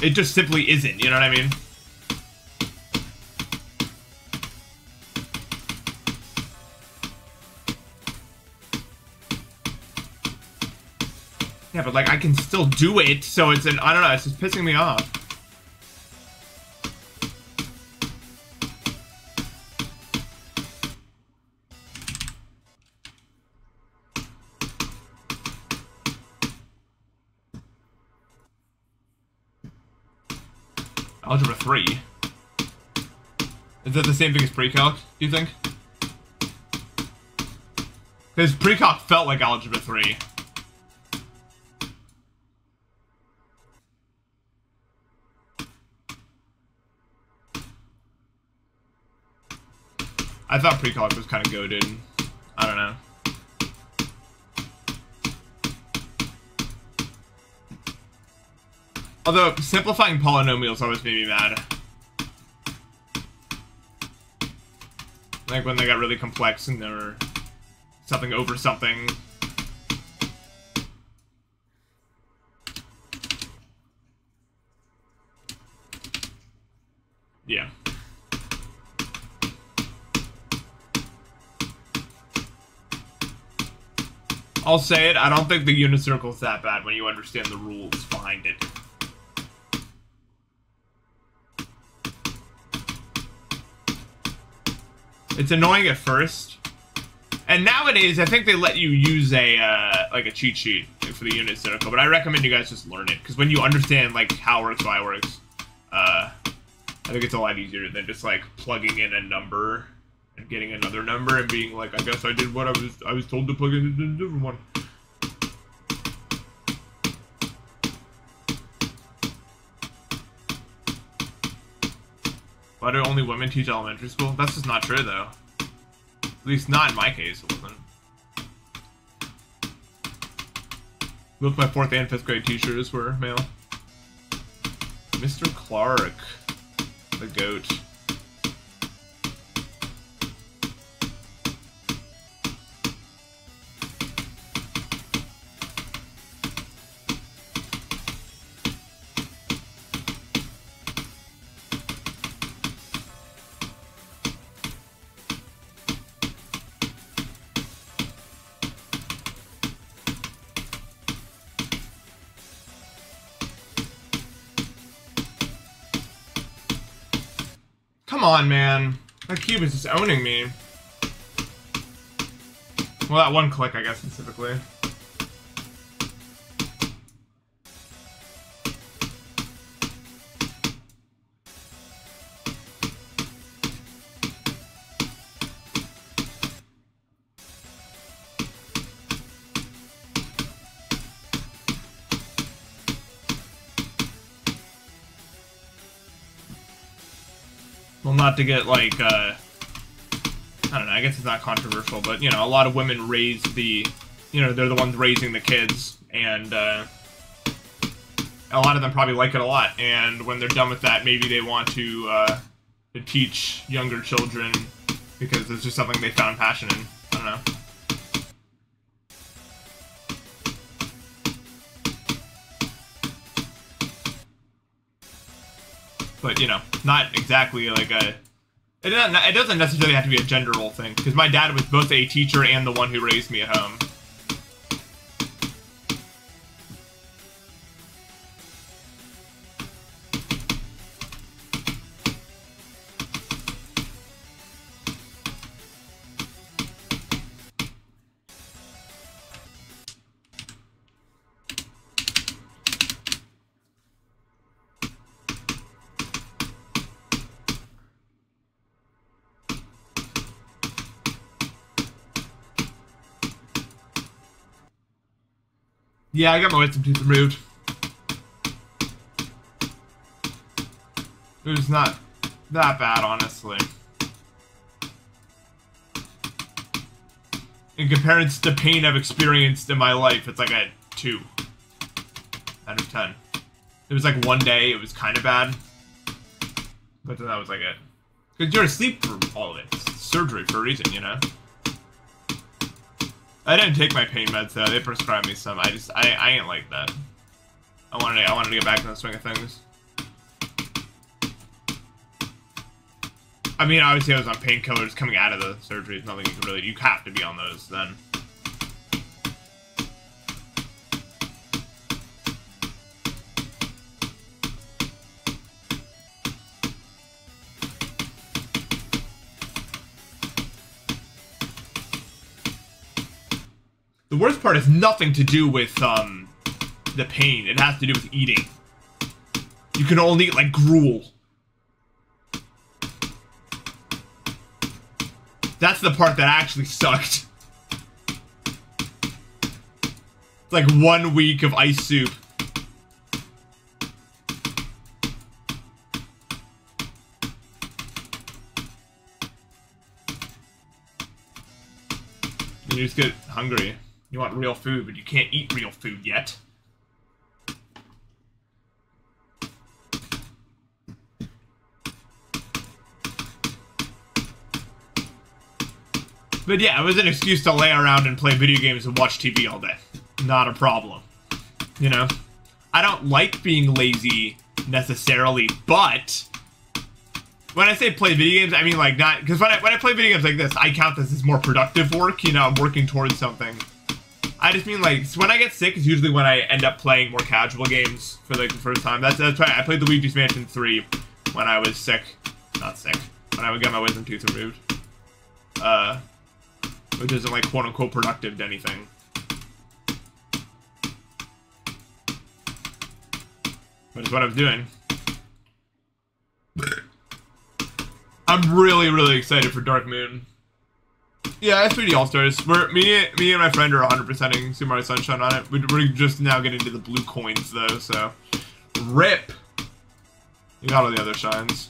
It just simply isn't, you know what I mean? Yeah, but like I can still do it, so it's an, I don't know, it's just pissing me off. Algebra 3. Is that the same thing as pre-calc, do you think? Because pre-calc felt like Algebra 3. I thought pre-calc was kind of goated. I don't know. Although, simplifying polynomials always made me mad. Like when they got really complex and they were something over something. Yeah. I'll say it, I don't think the unit circle is that bad when you understand the rules behind it. It's annoying at first. And nowadays, I think they let you use a, like a cheat sheet for the unit circle, but I recommend you guys just learn it, because when you understand, like, how it works, why it works, I think it's a lot easier than just, like, plugging in a number and getting another number and being like, I guess I did what I was told to plug in a different one. Why do only women teach elementary school? That's just not true, though. At least not in my case, it wasn't. Both my 4th and 5th grade teachers were male. Mr. Clark. The goat. Come on, man. That cube is just owning me. Well, that one click, I guess, specifically. Well, not to get, like, I don't know, I guess it's not controversial, but, you know, a lot of women raise the, you know, they're the ones raising the kids, and, I a lot of them probably like it a lot, and when they're done with that, maybe they want to teach younger children because it's just something they found passion in. I don't know. But, you know, not exactly like a... It doesn't necessarily have to be a gender role thing, because my dad was both a teacher and the one who raised me at home. Yeah, I got my wisdom tooth removed. It was not that bad, honestly. In comparison to the pain I've experienced in my life, it's like a 2 out of 10. It was like one day, it was kind of bad. But then that was like it. Because you're asleep for all of it. It's surgery for a reason, you know? I didn't take my pain meds though. They prescribed me some. I ain't like that. I wanted to get back in the swing of things. I mean, obviously I was on painkillers coming out of the surgery. It's nothing you can really. You have to be on those then. The worst part has nothing to do with, the pain. It has to do with eating. You can only eat, like, gruel. That's the part that actually sucked. It's like 1 week of ice soup. And you just get hungry. You want real food, but you can't eat real food yet. But yeah, it was an excuse to lay around and play video games and watch TV all day. Not a problem. You know? I don't like being lazy, necessarily, but... When I say play video games, I mean like not... Because when I play video games like this, I count this as more productive work, you know, I'm working towards something. I just mean like, when I get sick is usually when I end up playing more casual games for like the first time. That's why I played the Luigi's Mansion 3 when I was sick. Not sick. When I would get my wisdom tooth removed. Which isn't like quote unquote productive to anything. But it's what I was doing. I'm really, really excited for Dark Moon. Yeah, it's 3D All-Stars. Me and my friend are 100%ing Super Mario Sunshine on it. We're just now getting to the blue coins, though, so... RIP! You got all the other shines.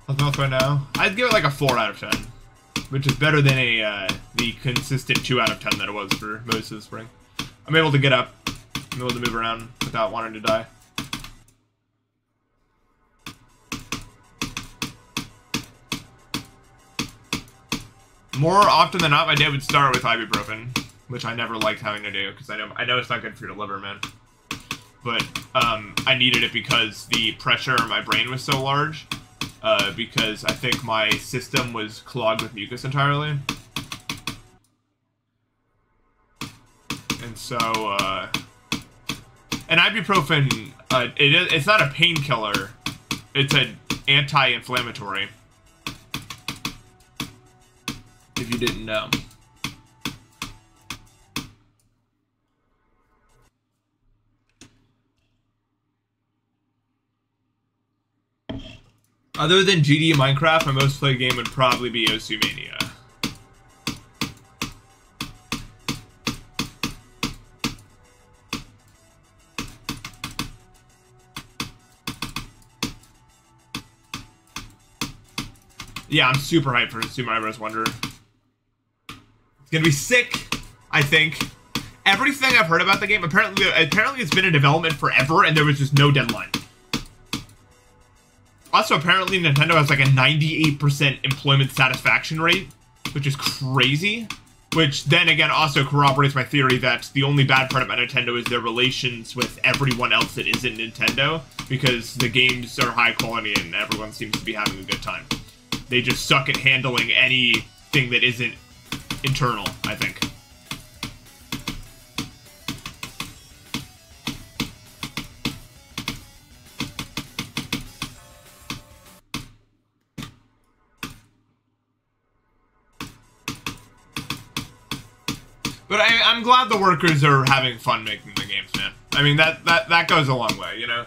Nothing else right now. I'd give it like a 4 out of 10, which is better than the consistent 2 out of 10 that it was for most of the spring. I'm able to get up. I'm able to move around without wanting to die. More often than not, my day would start with ibuprofen, which I never liked having to do because I know it's not good for your liver, man. But I needed it because the pressure in my brain was so large. Because I think my system was clogged with mucus entirely. And so, and ibuprofen, it's not a painkiller, it's an anti-inflammatory. If you didn't know. Other than GD and Minecraft, my most played game would probably be Osu Mania. Yeah, I'm super hyped for Super Mario Bros. Wonder. It's gonna be sick, I think. Everything I've heard about the game, apparently it's been in development forever, and there was just no deadline. Also, apparently Nintendo has like a 98% employment satisfaction rate, which is crazy. Which then again also corroborates my theory that the only bad part about Nintendo is their relations with everyone else that isn't Nintendo, because the games are high quality and everyone seems to be having a good time. They just suck at handling anything that isn't internal, I think. But I'm glad the workers are having fun making the games, man. I mean, that goes a long way, you know?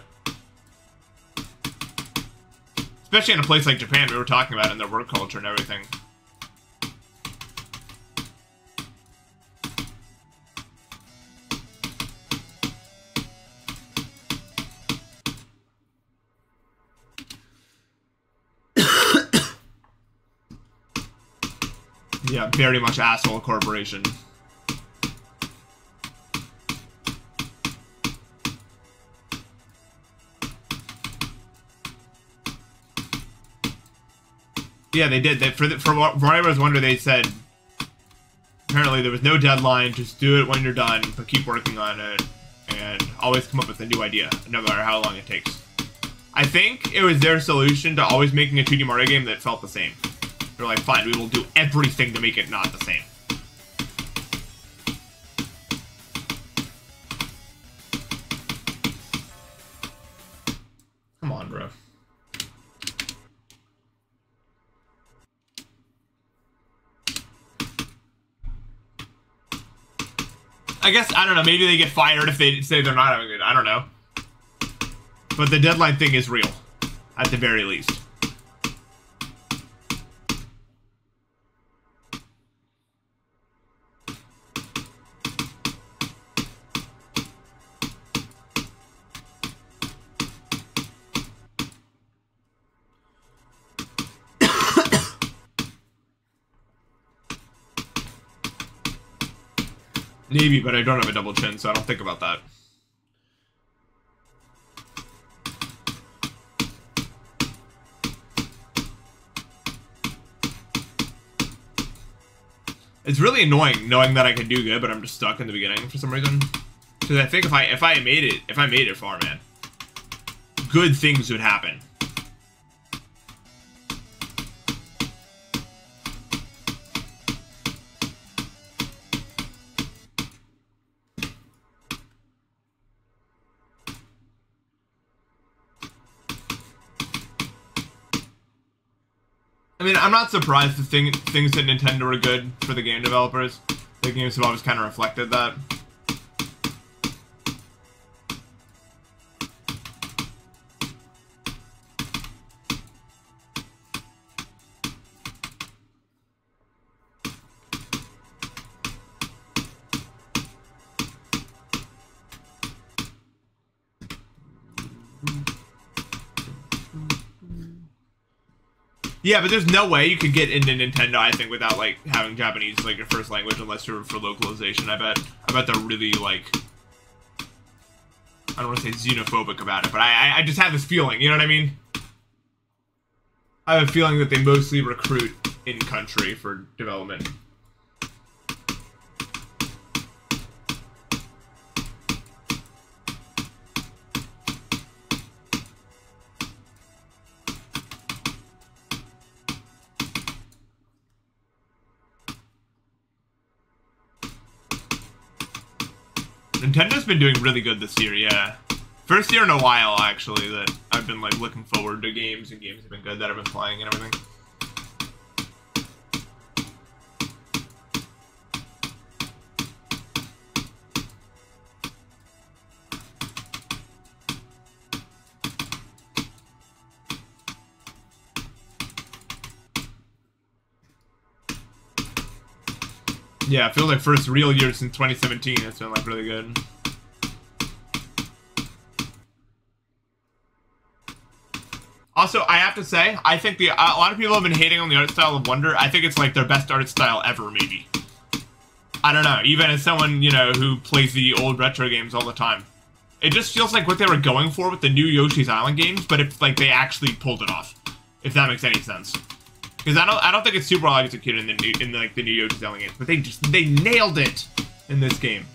Especially in a place like Japan, we were talking about in their work culture and everything. Yeah, very much asshole corporation. Yeah, they did. For what I was wondering, they said apparently there was no deadline. Just do it when you're done, but keep working on it, and always come up with a new idea, no matter how long it takes. I think it was their solution to always making a 2D Mario game that felt the same. They're like, fine, we will do everything to make it not the same. Come on, bro. I guess, I don't know, maybe they get fired if they say they're not having it. I don't know. But the deadline thing is real, at the very least. Maybe, but I don't have a double chin, so I don't think about that. It's really annoying knowing that I can do good, but I'm just stuck in the beginning for some reason. Because I think if I made it far, man, good things would happen. I mean, I'm not surprised the things that Nintendo are good for the game developers. The games have always kind of reflected that. Yeah, but there's no way you could get into Nintendo, I think, without, like, having Japanese, like, your first language, unless you're for localization. I bet they're really, like, I don't want to say xenophobic about it, but I just have this feeling, you know what I mean? I have a feeling that they mostly recruit in-country for development. Nintendo's been doing really good this year, yeah. First year in a while, actually, that I've been, like, looking forward to games, and games have been good that I've been playing and everything. Yeah, it feels like first real year since 2017. It's been, like, really good. Also, I have to say, I think a lot of people have been hating on the art style of Wonder. I think it's like their best art style ever, maybe. I don't know. Even as someone, you know, who plays the old retro games all the time. It just feels like what they were going for with the new Yoshi's Island games, but if like they actually pulled it off, if that makes any sense. Because I don't think it's super well executed in the new Yoshi's Island games, but they nailed it in this game.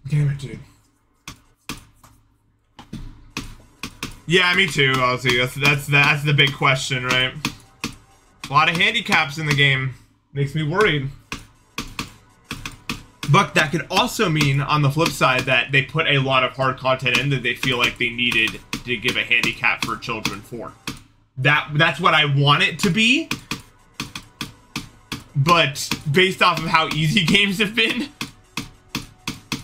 Damn it, dude. Yeah, me too, honestly. That's the big question, right? A lot of handicaps in the game. Makes me worried. But that could also mean, on the flip side, that they put a lot of hard content in that they feel like they needed to give a handicap for children for. That's what I want it to be. But based off of how easy games have been,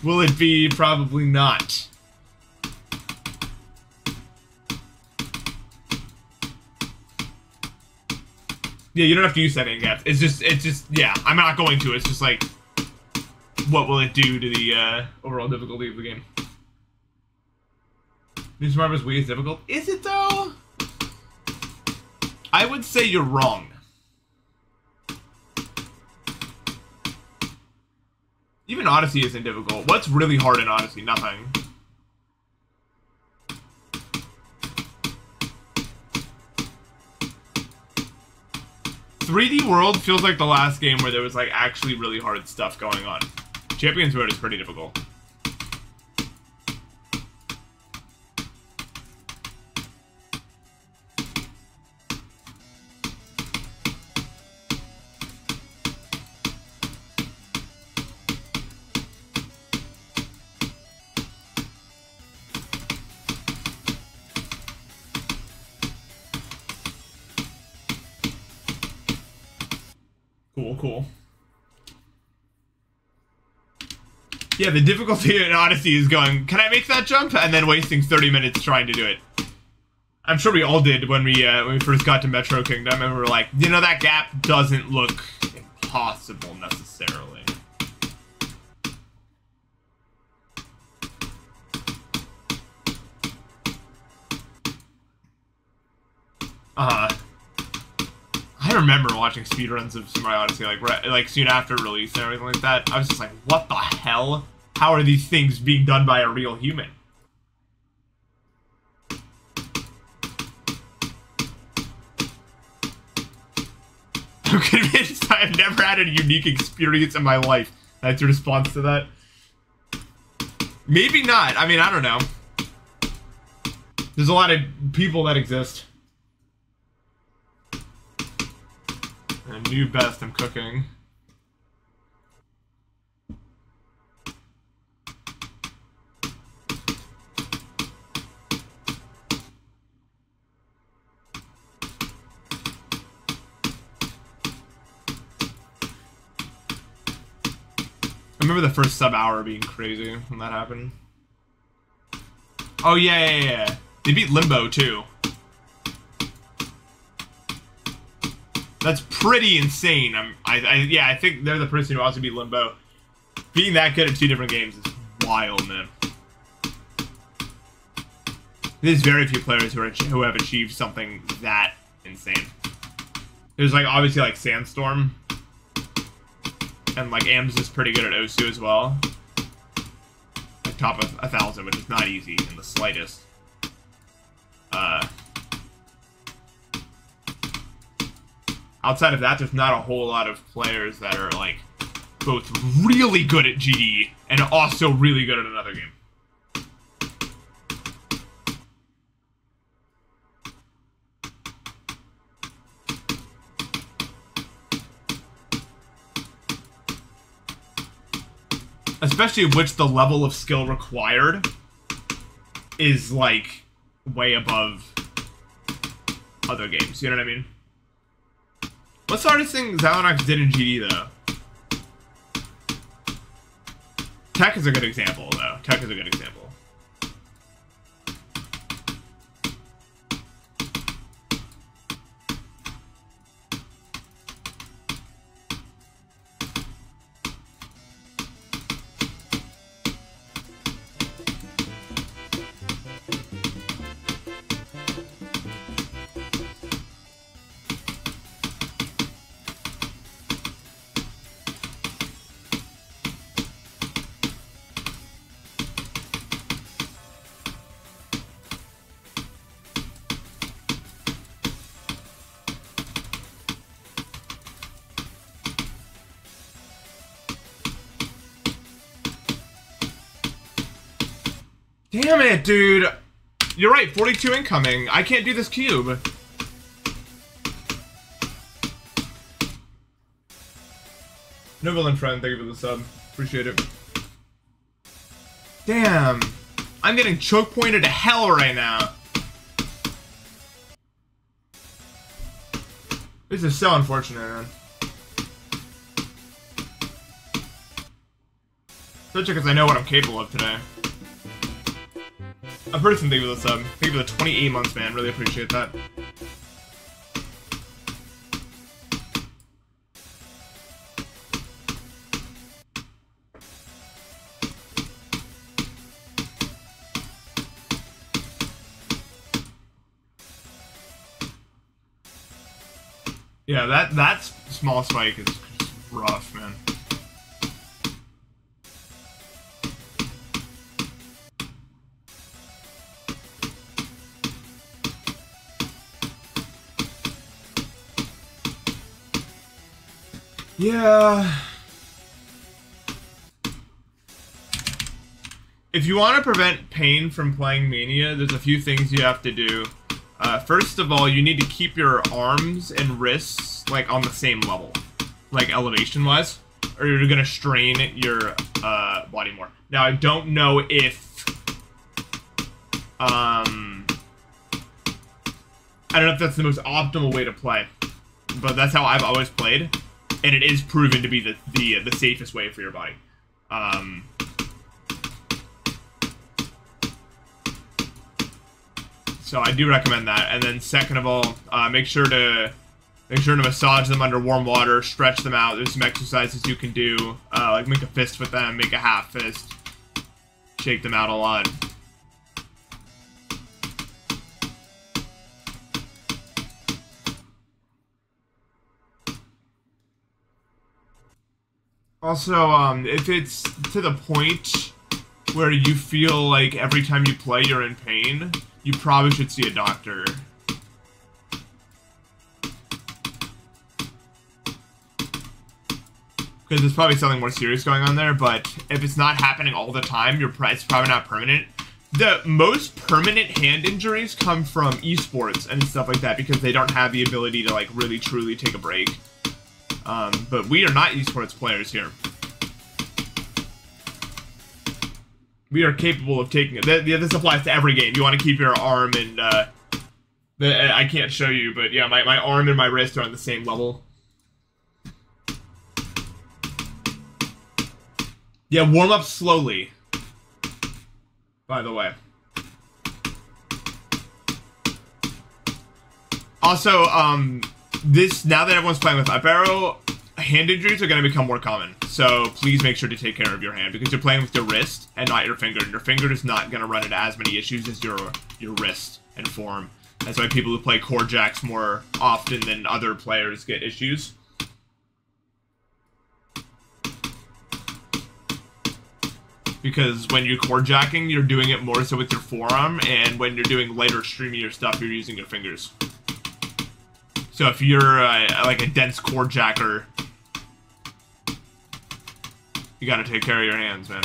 will it be? Probably not. Yeah, you don't have to use setting gaps. It's just, yeah, I'm not going to. It's just like, what will it do to the overall difficulty of the game? New Super Mario Bros. Wii is difficult. Is it though? I would say you're wrong. Even Odyssey isn't difficult. What's really hard in Odyssey? Nothing. "3D World" feels like the last game where there was like actually really hard stuff going on. Champions Road is pretty difficult. Cool. Yeah, the difficulty in Odyssey is going, can I make that jump? And then wasting 30 minutes trying to do it. I'm sure we all did when we first got to Metro Kingdom, and we were like, you know, that gap doesn't look impossible necessarily. I remember watching speedruns of Super Mario Odyssey like soon after release and everything like that. I was just like, what the hell? How are these things being done by a real human? I'm convinced I've never had a unique experience in my life. That's your response to that? Maybe not. I mean, I don't know. There's a lot of people that exist. A new best I'm cooking. I remember the first sub-hour being crazy when that happened. Oh yeah. They beat Limbo too. That's pretty insane. I think they're the person who also beat Limbo. Being that good at 2 different games is wild, man. There's very few players who have achieved something that insane. There's like obviously like Sandstorm, and like Am's is pretty good at Osu as well. Like top of 1,000, which is not easy in the slightest. Outside of that, there's not a whole lot of players that are, like, both really good at GD and also really good at another game. Especially which the level of skill required is, like, way above other games. You know what I mean? What's the hardest thing Xylonox did in GD, though? Tech is a good example, though. Tech is a good example. Damn it, dude. You're right, 42 incoming. I can't do this cube. No villain friend, thank you for the sub. Appreciate it. Damn. I'm getting choke pointed to hell right now. This is so unfortunate, man. Especially because I know what I'm capable of today. A person, thank you for the sub. Thank you for the 28 months, man. Really appreciate that. Yeah, that small spike is just rough, man. Yeah. If you want to prevent pain from playing Mania, there's a few things you have to do. First of all, you need to keep your arms and wrists like on the same level, like elevation-wise, or you're gonna strain your body more. Now, I don't know if I don't know if that's the most optimal way to play, but that's how I've always played. And it is proven to be the safest way for your body. So I do recommend that. And then second of all, make sure to massage them under warm water, stretch them out. There's some exercises you can do, like make a fist with them, make a half fist, shake them out a lot. Also, if it's to the point where you feel like every time you play you're in pain, you probably should see a doctor. Because there's probably something more serious going on there, but if it's not happening all the time, it's probably not permanent. The most permanent hand injuries come from esports and stuff like that because they don't have the ability to like really truly take a break. But we are not esports players here. We are capable of taking it. This applies to every game. You want to keep your arm and, I can't show you, but yeah, my arm and my wrist are on the same level. Yeah, warm up slowly. By the way. Also, now that everyone's playing with up arrow, hand injuries are going to become more common. So please make sure to take care of your hand because you're playing with your wrist and not your finger. And your finger is not going to run into as many issues as your wrist and form. That's why people who play core jacks more often than other players get issues. Because when you're core jacking, you're doing it more so with your forearm, and when you're doing lighter, streamier stuff, you're using your fingers. So if you're like a dense core jacker, you gotta take care of your hands, man.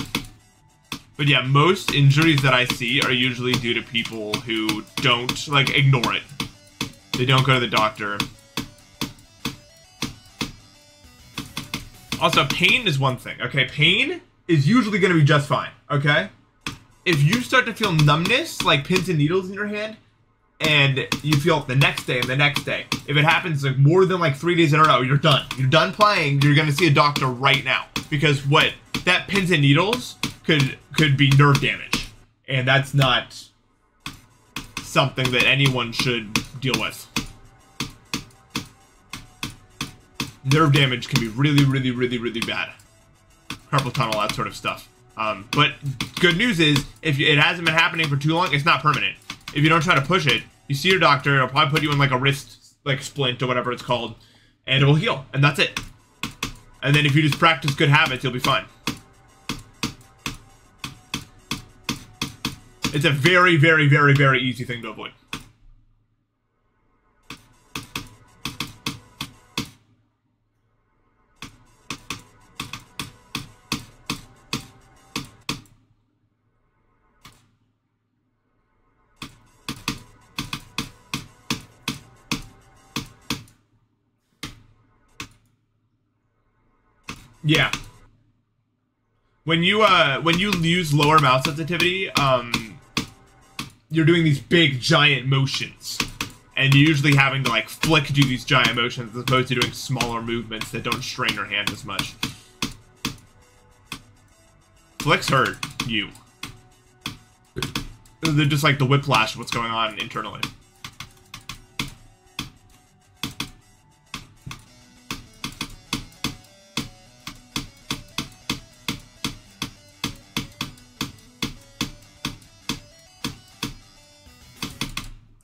But yeah, most injuries that I see are usually due to people who don't, like, ignore it. They don't go to the doctor. Also, pain is one thing, okay? Pain is usually gonna be just fine, okay? If you start to feel numbness, like pins and needles in your hand, and you feel it the next day and the next day. If it happens like more than like 3 days in a row, you're done. You're done playing. You're gonna see a doctor right now, because what that pins and needles could be nerve damage, and that's not something that anyone should deal with. Nerve damage can be really, really, really, really bad. Carpal tunnel, that sort of stuff. But good news is, if it hasn't been happening for too long, it's not permanent. If you don't try to push it, you see your doctor, it'll probably put you in like a wrist like splint or whatever it's called, and it will heal, and that's it. And then if you just practice good habits, you'll be fine. It's a very, very, very, very easy thing to avoid. Yeah. When you use lower mouse sensitivity, you're doing these big giant motions, and you're usually having to like flick do these giant motions as opposed to doing smaller movements that don't strain your hand as much. Flicks hurt you. They're just like the whiplash of what's going on internally.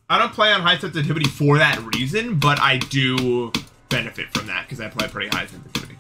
I don't play on high sensitivity for that reason, but I do benefit from that because I play pretty high sensitivity.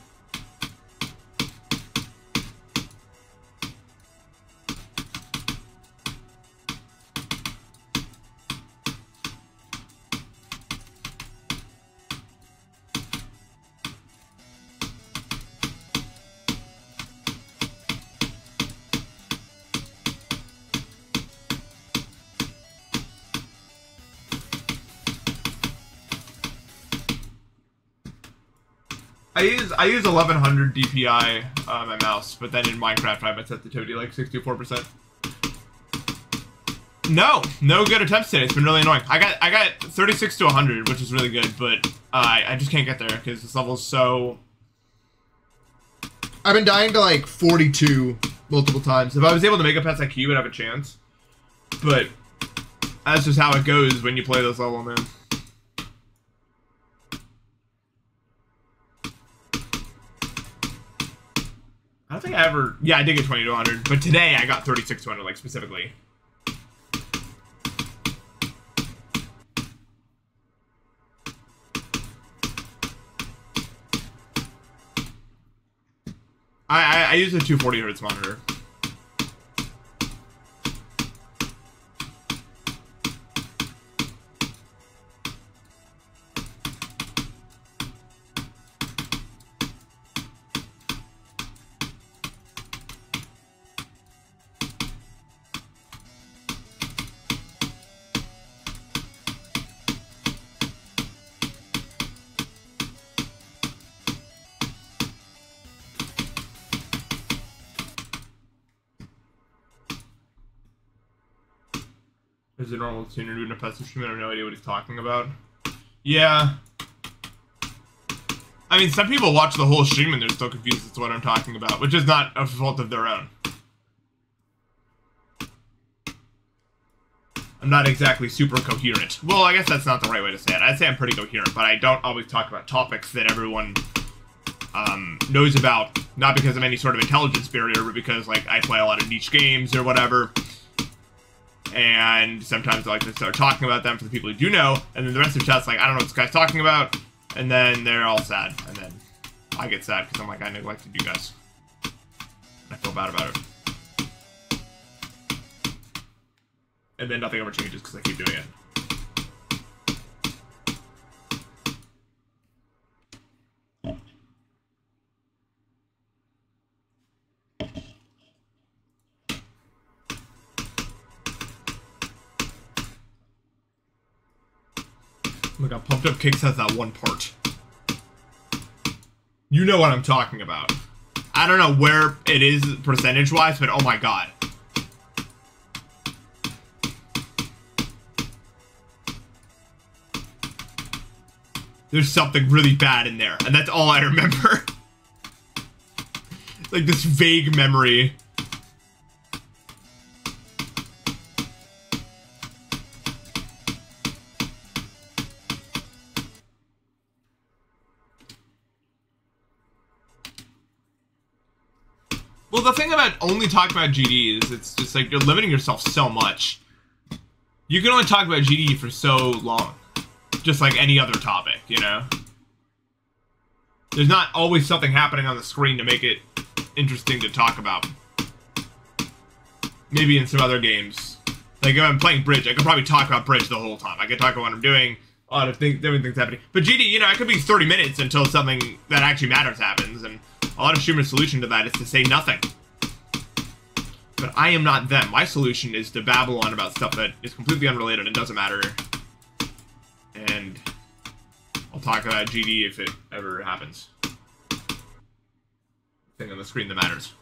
I use 1100 DPI on my mouse, but then in Minecraft I have my sensitivity like 64%. No good attempts today. It's been really annoying. I got 36 to 100, which is really good, but I just can't get there because this level is so. I've been dying to like 42 multiple times. If I was able to make it past IQ, I'd have a chance. But that's just how it goes when you play this level, man. I don't think I ever... Yeah, I did get 20 to 100, but today I got 36 to 100, like, specifically. I use a 240 hertz monitor. Is it normal to do Npesta stream? I have no idea what he's talking about. Yeah. I mean, some people watch the whole stream and they're still confused as to what I'm talking about, which is not a fault of their own. I'm not exactly super coherent. Well, I guess that's not the right way to say it. I'd say I'm pretty coherent, but I don't always talk about topics that everyone knows about, not because of any sort of intelligence barrier, but because, like, I play a lot of niche games or whatever. And sometimes I like to start talking about them for the people who do know, and then the rest of the chat's like, I don't know what this guy's talking about, and then they're all sad, and then I get sad because I'm like, I neglected you guys. I feel bad about it. And then nothing ever changes because I keep doing it. Look, Pumped Up Kicks has that one part. You know what I'm talking about. I don't know where it is percentage-wise, but oh my god. there's something really bad in there, and that's all I remember. Like this vague memory. Well, the thing about only talking about GD is it's just like you're limiting yourself so much. You can only talk about GD for so long. Just like any other topic, you know? There's not always something happening on the screen to make it interesting to talk about. Maybe in some other games. Like if I'm playing Bridge, I could probably talk about Bridge the whole time. I could talk about what I'm doing, a lot of things, different things happening. But GD, you know, it could be 30 minutes until something that actually matters happens, and a lot of streamers' solution to that is to say nothing. But I am not them. My solution is to babble on about stuff that is completely unrelated and doesn't matter. And I'll talk about GD if it ever happens. Thing on the screen that matters.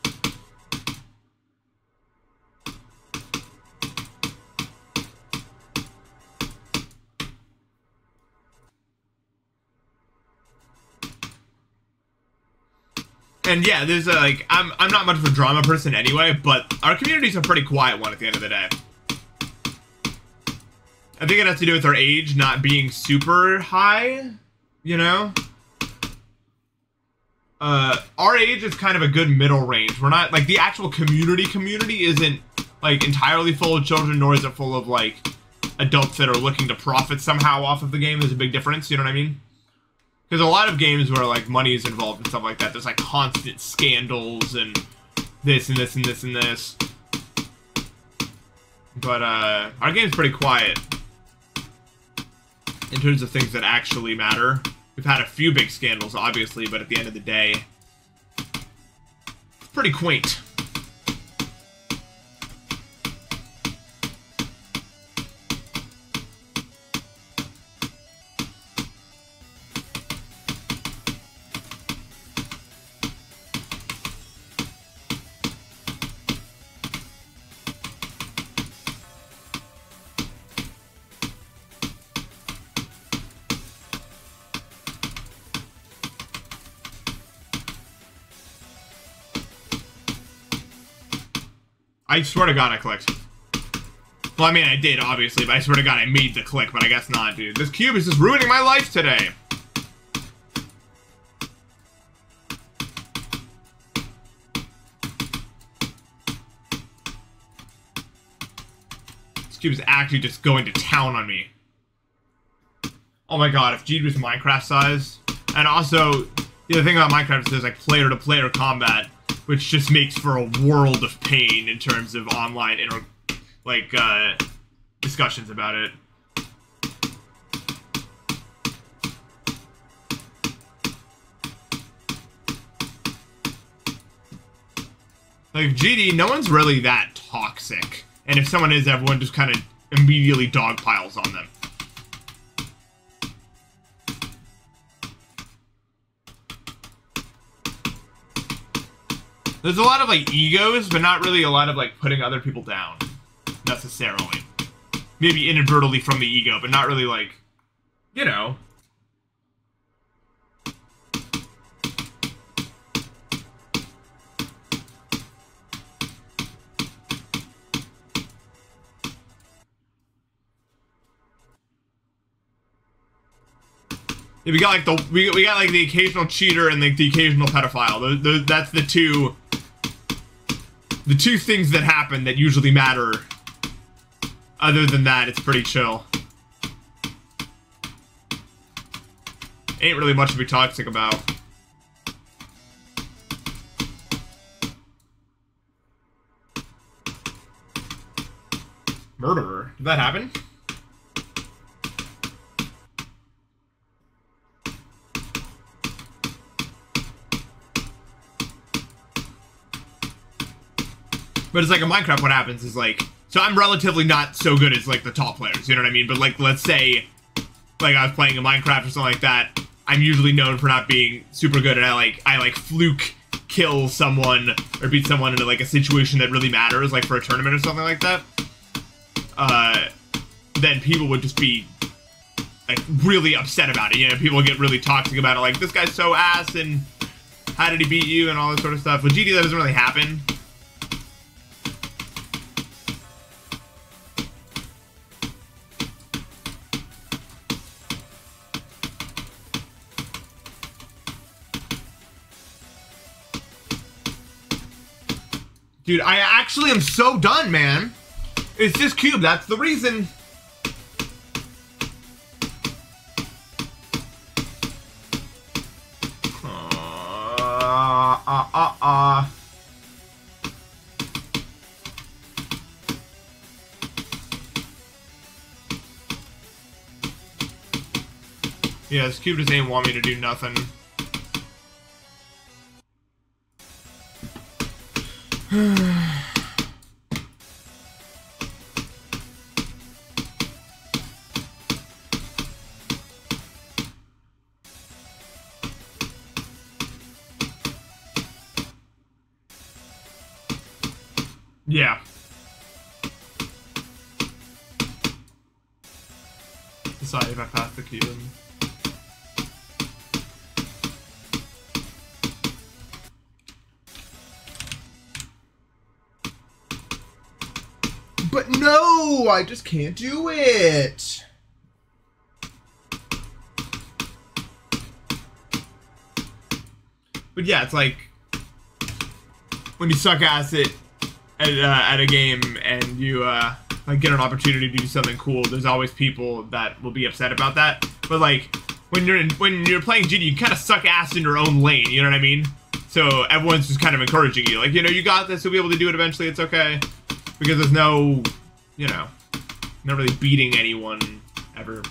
And yeah, there's a, like, I'm not much of a drama person anyway, but our community's a pretty quiet one at the end of the day. I think it has to do with our age not being super high, you know? Our age is kind of a good middle range. We're not, like, the actual community isn't, like, entirely full of children, nor is it full of, like, adults that are looking to profit somehow off of the game. There's a big difference, you know what I mean? Because a lot of games where, like, money is involved and stuff like that, there's, like, constant scandals and this and this and this and this. But, our game's pretty quiet in terms of things that actually matter. We've had a few big scandals, obviously, but at the end of the day, it's pretty quaint. I swear to God I clicked. Well, I mean, I did, obviously, but I swear to God I made the click, but I guess not, dude. This cube is just ruining my life today. This cube is actually just going to town on me. Oh my God, if G was Minecraft size. And also, the other thing about Minecraft is there's like player-to-player combat, which just makes for a world of pain in terms of online discussions about it. Like, GD, no one's really that toxic. And if someone is, everyone just kind of immediately dogpiles on them. There's a lot of, like, egos, but not really a lot of, like, putting other people down, necessarily. Maybe inadvertently from the ego, but not really, like, you know. Yeah, we got like we got like the occasional cheater and like the occasional pedophile. That's the two things that happen that usually matter. Other than that, it's pretty chill. Ain't really much to be toxic about. Murderer? Did that happen? But it's like in Minecraft, what happens is like, so I'm relatively not so good as like the top players, you know what I mean? But like, let's say, like I was playing in Minecraft or something like that, I'm usually known for not being super good, and I like fluke kill someone or beat someone into like a situation that really matters, like for a tournament or something like that. Then people would just be like really upset about it. You know, people get really toxic about it, like this guy's so ass and how did he beat you and all this sort of stuff. With GD that doesn't really happen. Dude, I actually am so done, man. It's just cube, that's the reason. Yeah, this cube just ain't want me to do nothing. Yeah. Decide if I pass the cube. But no, I just can't do it. But yeah, it's like when you suck ass at a game and you like get an opportunity to do something cool, there's always people that will be upset about that. But like when you're playing GD, you kind of suck ass in your own lane. You know what I mean? So everyone's just kind of encouraging you, like, you know, you got this. You'll be able to do it eventually. It's okay. Because there's no, you know, not really beating anyone ever.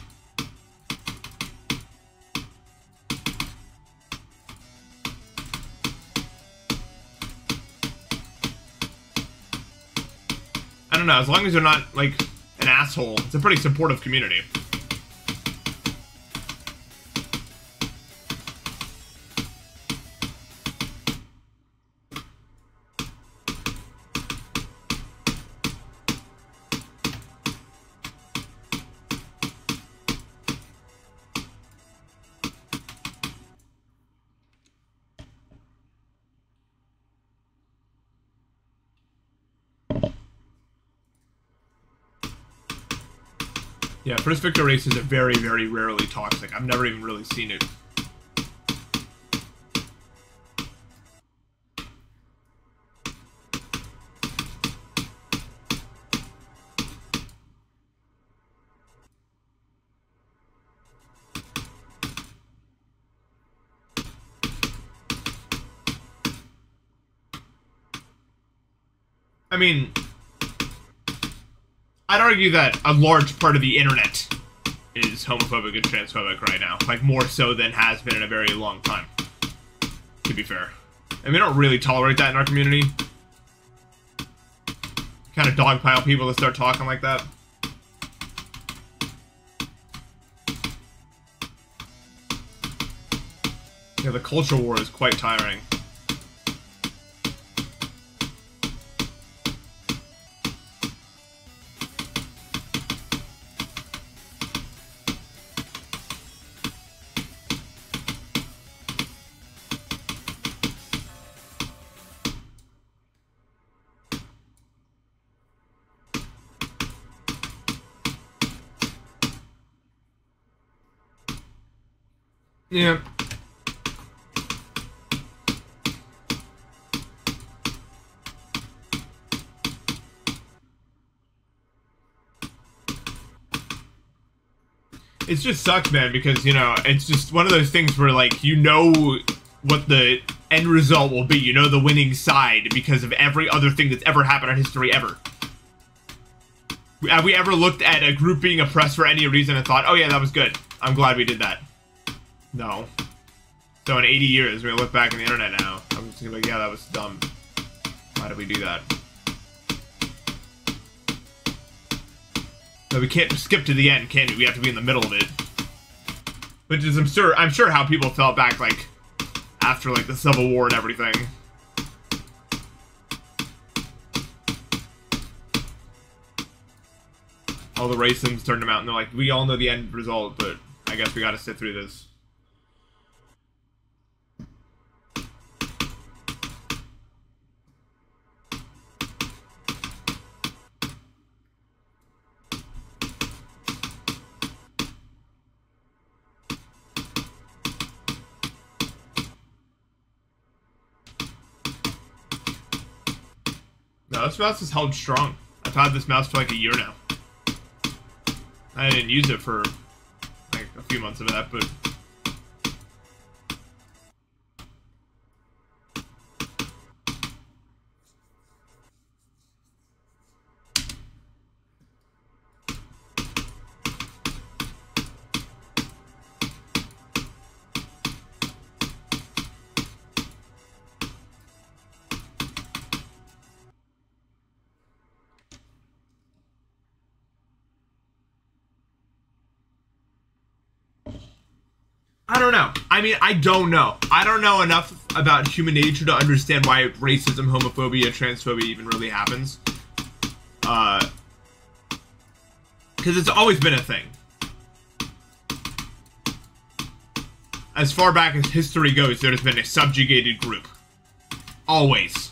I don't know, as long as you're not, like, an asshole, it's a pretty supportive community. Yeah, first victor races are very, very rarely toxic. I've never even really seen it. I mean, I'd argue that a large part of the internet is homophobic and transphobic right now. Like, more so than has been in a very long time, to be fair. And we don't really tolerate that in our community. Kind of dogpile people that start talking like that. Yeah, the culture war is quite tiring. Yeah. It just sucks, man, because, you know, it's just one of those things where, like, you know what the end result will be. You know the winning side because of every other thing that's ever happened in history ever. Have we ever looked at a group being oppressed for any reason and thought, oh yeah, that was good. I'm glad we did that. No. So in 80 years, we're gonna look back on the internet now. I'm just gonna be like, yeah, that was dumb. Why did we do that? No, we can't skip to the end, can we? We have to be in the middle of it. Which is, I'm sure how people felt back, like, after, like, the Civil War and everything. All the racisms turned them out, and they're like, we all know the end result, but I guess we gotta sit through this. No, this mouse is held strong. I've had this mouse for like a year now. I didn't use it for like a few months of that, but I don't know. I mean, I don't know. I don't know enough about human nature to understand why racism, homophobia, transphobia even really happens. Because it's always been a thing. As far back as history goes, there has been a subjugated group. Always.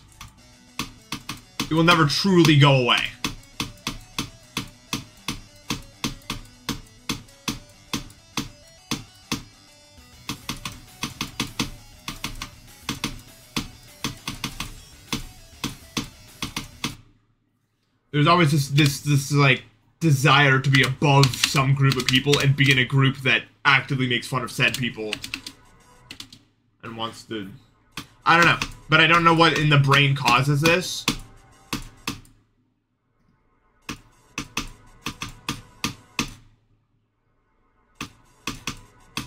It will never truly go away. There's always this like desire to be above some group of people and be in a group that actively makes fun of said people and wants to, I don't know, but I don't know what in the brain causes this.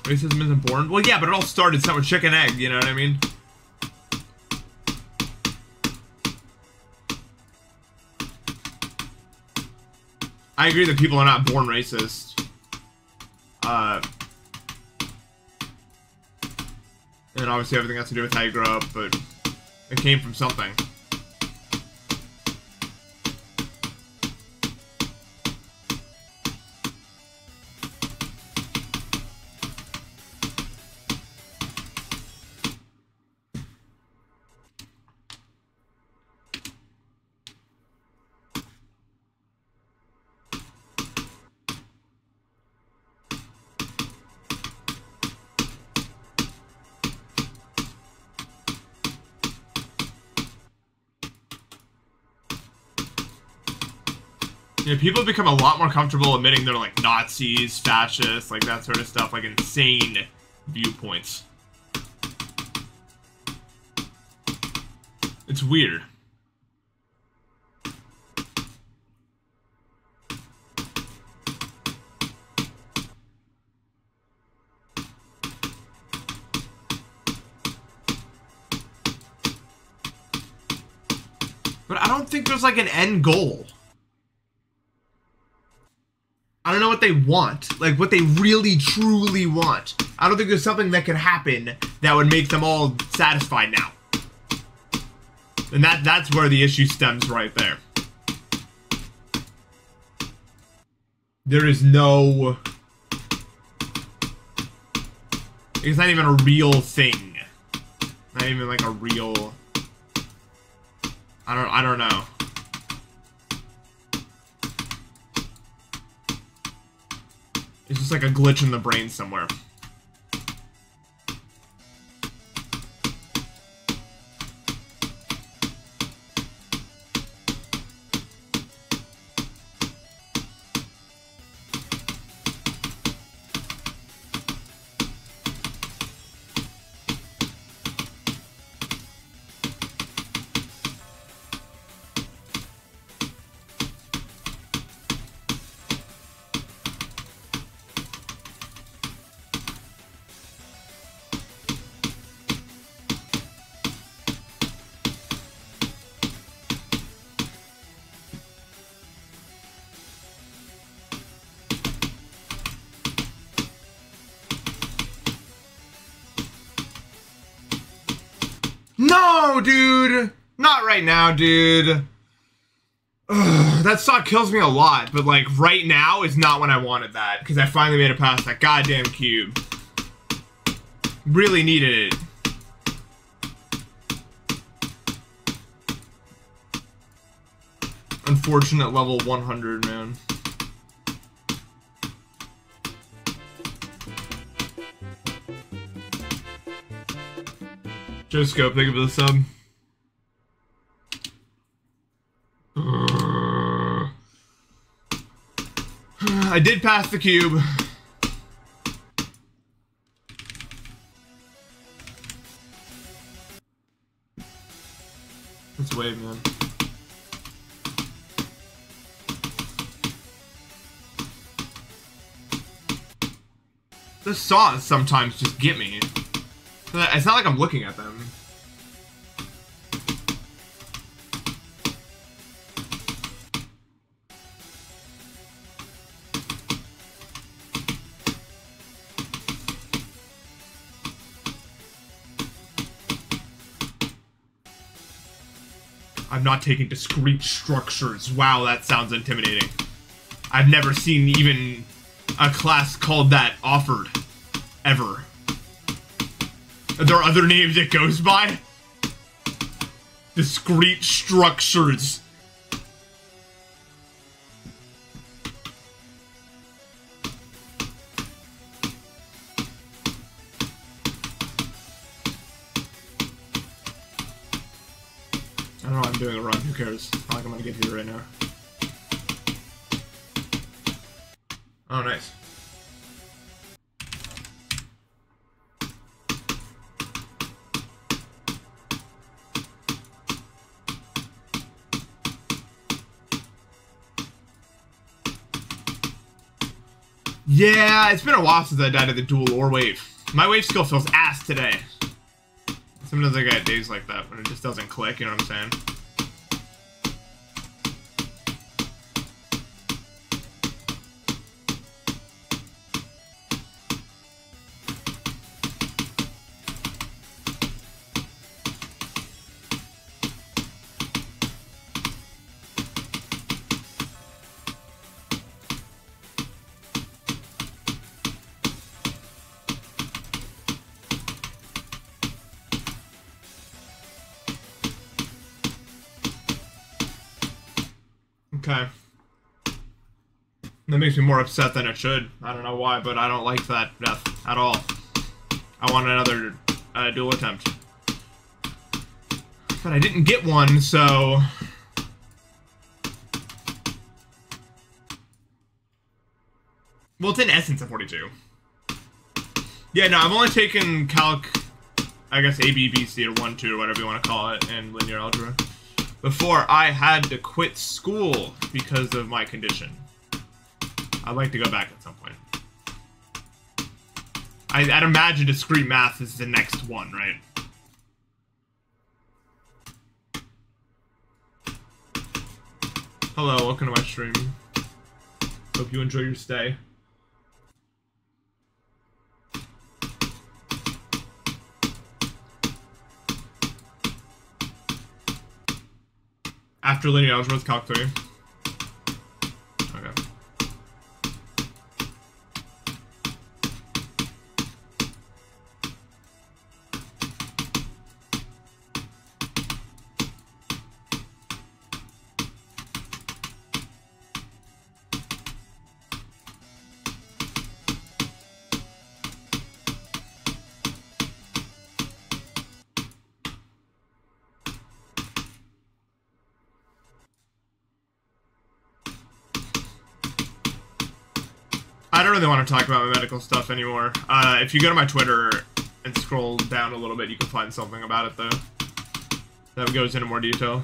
Racism isn't born? Well, yeah, but it all started somewhere chicken egg, you know what I mean? I agree that people are not born racist. And obviously everything has to do with how you grow up, but it came from something. Yeah, people become a lot more comfortable admitting they're like Nazis, fascists, like that sort of stuff, like insane viewpoints. It's weird. But I don't think there's like an end goal. I don't know what they want, like what they really truly want. I don't think there's something that could happen that would make them all satisfied now. And that's where the issue stems right there. There is no... It's not even a real thing. Not even like a real... I don't know. It's just like a glitch in the brain somewhere. No, dude! Not right now, dude. Ugh, that stock kills me a lot, but like right now is not when I wanted that, because I finally made it past that goddamn cube. Really needed it. Unfortunate level 100, man. Joe Scope, thank you for the sub. I did pass the cube. Let's wave, man. The saws sometimes just get me. It's not like I'm looking at them. I'm not taking discrete structures. Wow, that sounds intimidating. I've never seen even a class called that offered. Ever. Are there other names it goes by? Discrete structures. I don't know, I'm doing a run, who cares? It's not like I'm gonna get here right now. Oh, nice. Yeah, it's been a while since I died at the dual or wave. My wave skill feels ass today. Sometimes I get days like that when it just doesn't click, you know what I'm saying? Okay. That makes me more upset than it should. I don't know why, but I don't like that death at all. I want another duel attempt. But I didn't get one, so... Well, it's in essence a 42. Yeah, no, I've only taken calc, I guess A, B, B, C, or 1, 2, or whatever you want to call it, in linear algebra, before I had to quit school because of my condition. I'd like to go back at some point. I'd imagine discrete math is the next one, right? Hello, welcome to my stream. Hope you enjoy your stay. After linear algebra, it's calc 3. Okay. I don't really want to talk about my medical stuff anymore. If you go to my Twitter and scroll down a little bit, you can find something about it, though. That goes into more detail.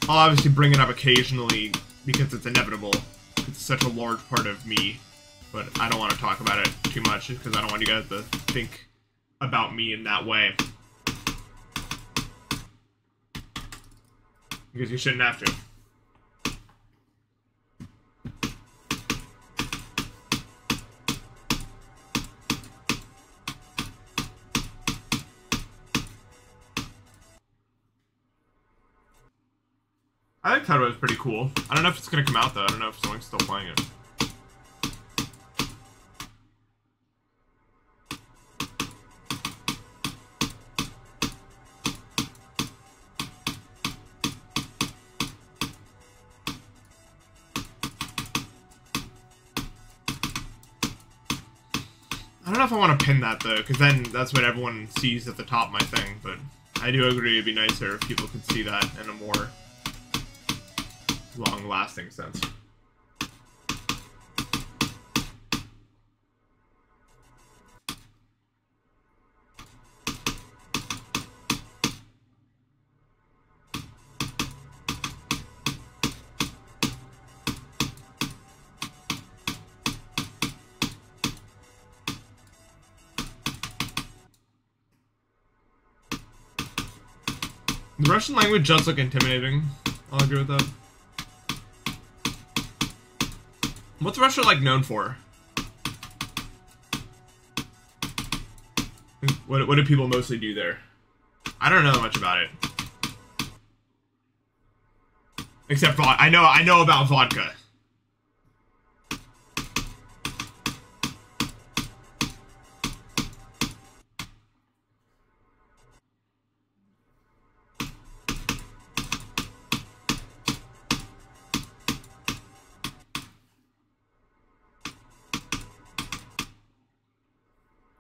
I'll obviously bring it up occasionally because it's inevitable. It's such a large part of me. But I don't want to talk about it too much because I don't want you guys to think about me in that way. Because you shouldn't have to. I think Tedro is pretty cool. I don't know if it's gonna come out though. I don't know if someone's still playing it. I don't know if I want to pin that though, because then that's what everyone sees at the top of my thing, but I do agree it'd be nicer if people could see that in a more long-lasting sense. The Russian language does look intimidating. I'll agree with that. What's Russia like known for? What do people mostly do there? I don't know much about it. Except I know about vodka.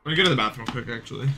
Let me go to the bathroom quick, actually.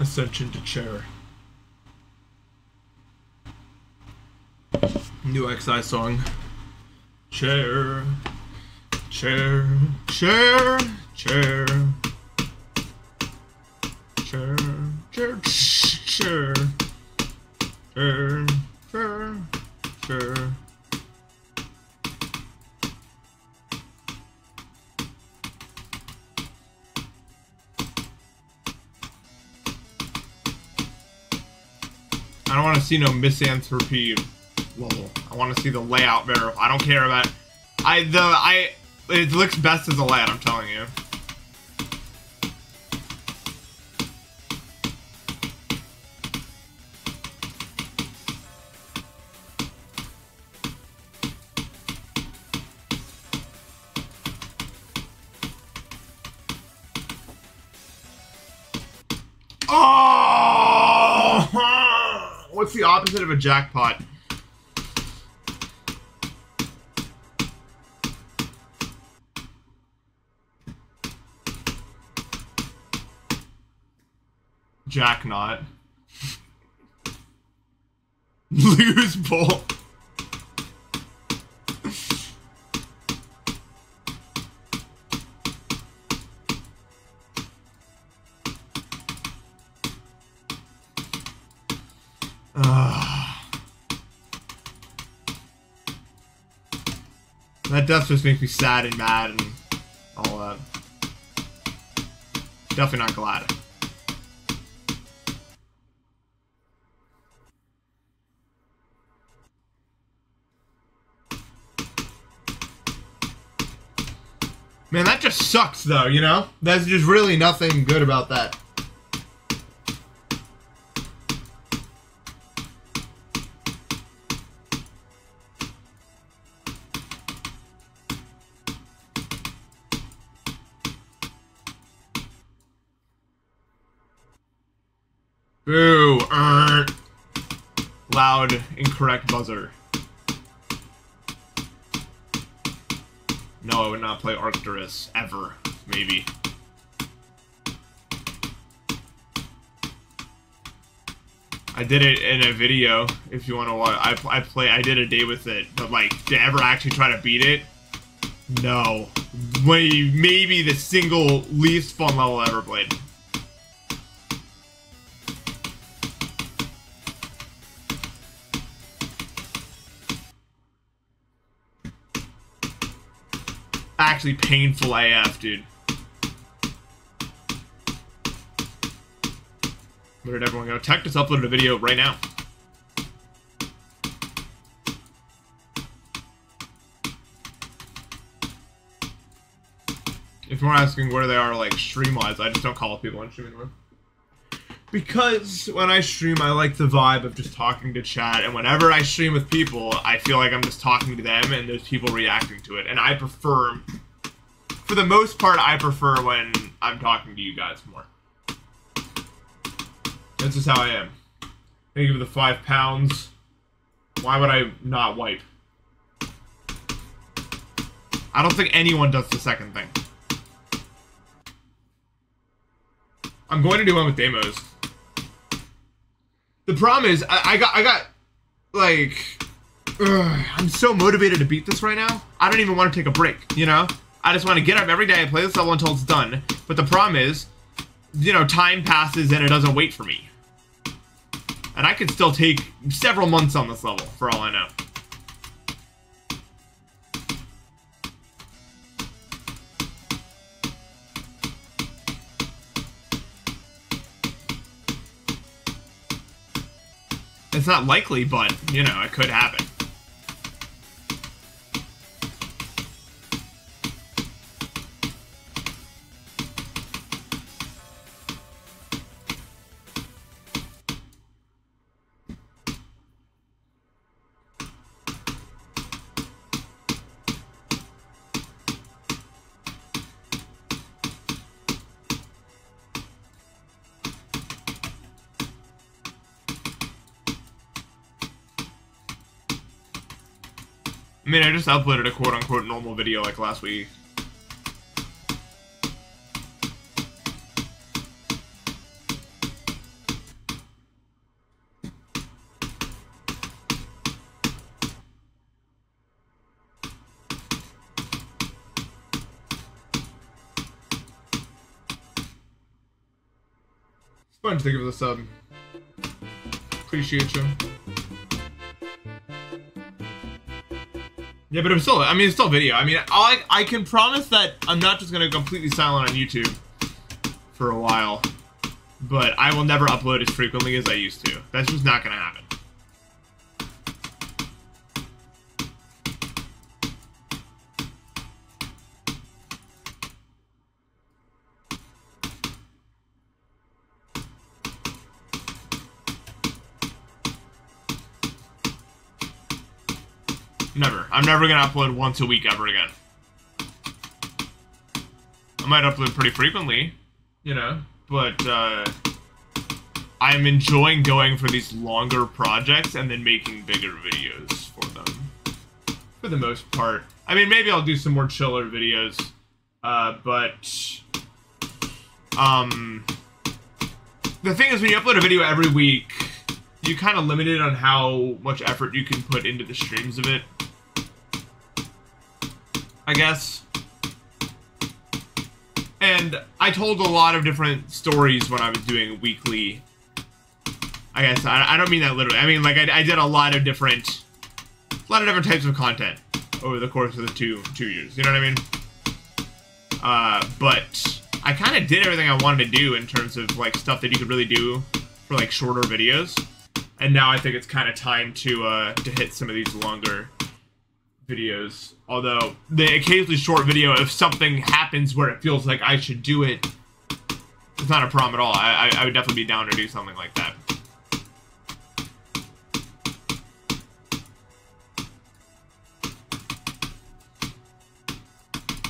Ascension to chair. New XI song. Chair, chair, chair, chair, chair, chair, chair, chair, chair, chair. I don't want to see no misanthropy level. I want to see the layout better. I don't care about it looks best as a layout, I'm telling you. Oh! What's the opposite of a jackpot? Jack knot. Lose bowl. That death just makes me sad and mad and all that. Definitely not glad. Man, that just sucks, though, you know? There's just really nothing good about that. Boo. Loud, incorrect buzzer. No, I would not play Arcturus. Ever. Maybe. I did it in a video, if you want to watch. I did a day with it, but like, to ever actually try to beat it? No. Maybe the single least fun level I ever played. Actually painful AF, dude. Where did everyone go? Tech just uploaded a video right now. If you're asking where they are, like, stream-wise, I just don't call people on stream anymore. Because when I stream, I like the vibe of just talking to chat, and whenever I stream with people, I feel like I'm just talking to them, and there's people reacting to it. And I prefer, for the most part, I prefer when I'm talking to you guys more. That's just how I am. Thank you for the 5 pounds. Why would I not wipe? I don't think anyone does the second thing. I'm going to do one with demos. The problem is, I got, like, I'm so motivated to beat this right now. I don't even want to take a break, you know? I just want to get up every day and play this level until it's done. But the problem is, you know, time passes and it doesn't wait for me. And I could still take several months on this level, for all I know. It's not likely, but, you know, it could happen. I mean, I just uploaded a quote-unquote normal video like last week. Sponge, thank you for the sub. Appreciate you. Yeah, but it was still, I mean, it's still video. I mean, I can promise that I'm not just going to completely silent on YouTube for a while, but I will never upload as frequently as I used to. That's just not going to happen. Never. I'm never gonna upload once a week ever again. I might upload pretty frequently, you know, but I'm enjoying going for these longer projects and then making bigger videos for them. For the most part. I mean, maybe I'll do some more chiller videos, but the thing is, when you upload a video every week, you're kind of limited on how much effort you can put into the streams of it, I guess. And I told a lot of different stories when I was doing weekly. I guess I don't mean that literally. I mean, like, I did a lot of different types of content over the course of the two years. You know what I mean? But I kind of did everything I wanted to do in terms of like stuff that you could really do for like shorter videos. And now I think it's kind of time to hit some of these longer videos. Although the occasionally short video, if something happens where it feels like I should do it, it's not a problem at all. I would definitely be down to do something like that.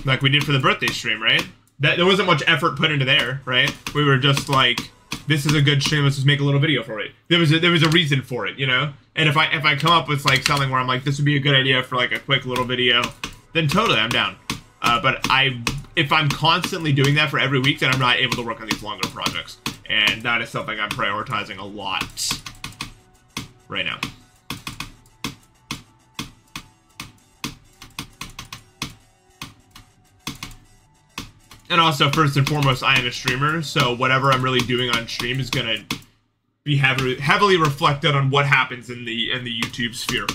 Like we did for the birthday stream, right? There wasn't much effort put into there, right? We were just like, this is a good stream, let's just make a little video for it. There was a reason for it, you know? And if I come up with like something where I'm like, this would be a good idea for like a quick little video, then totally I'm down. But if I'm constantly doing that for every week, then I'm not able to work on these longer projects. And that is something I'm prioritizing a lot right now. And also, first and foremost, I am a streamer, so whatever I'm really doing on stream is gonna be heavily reflected on what happens in the YouTube sphere.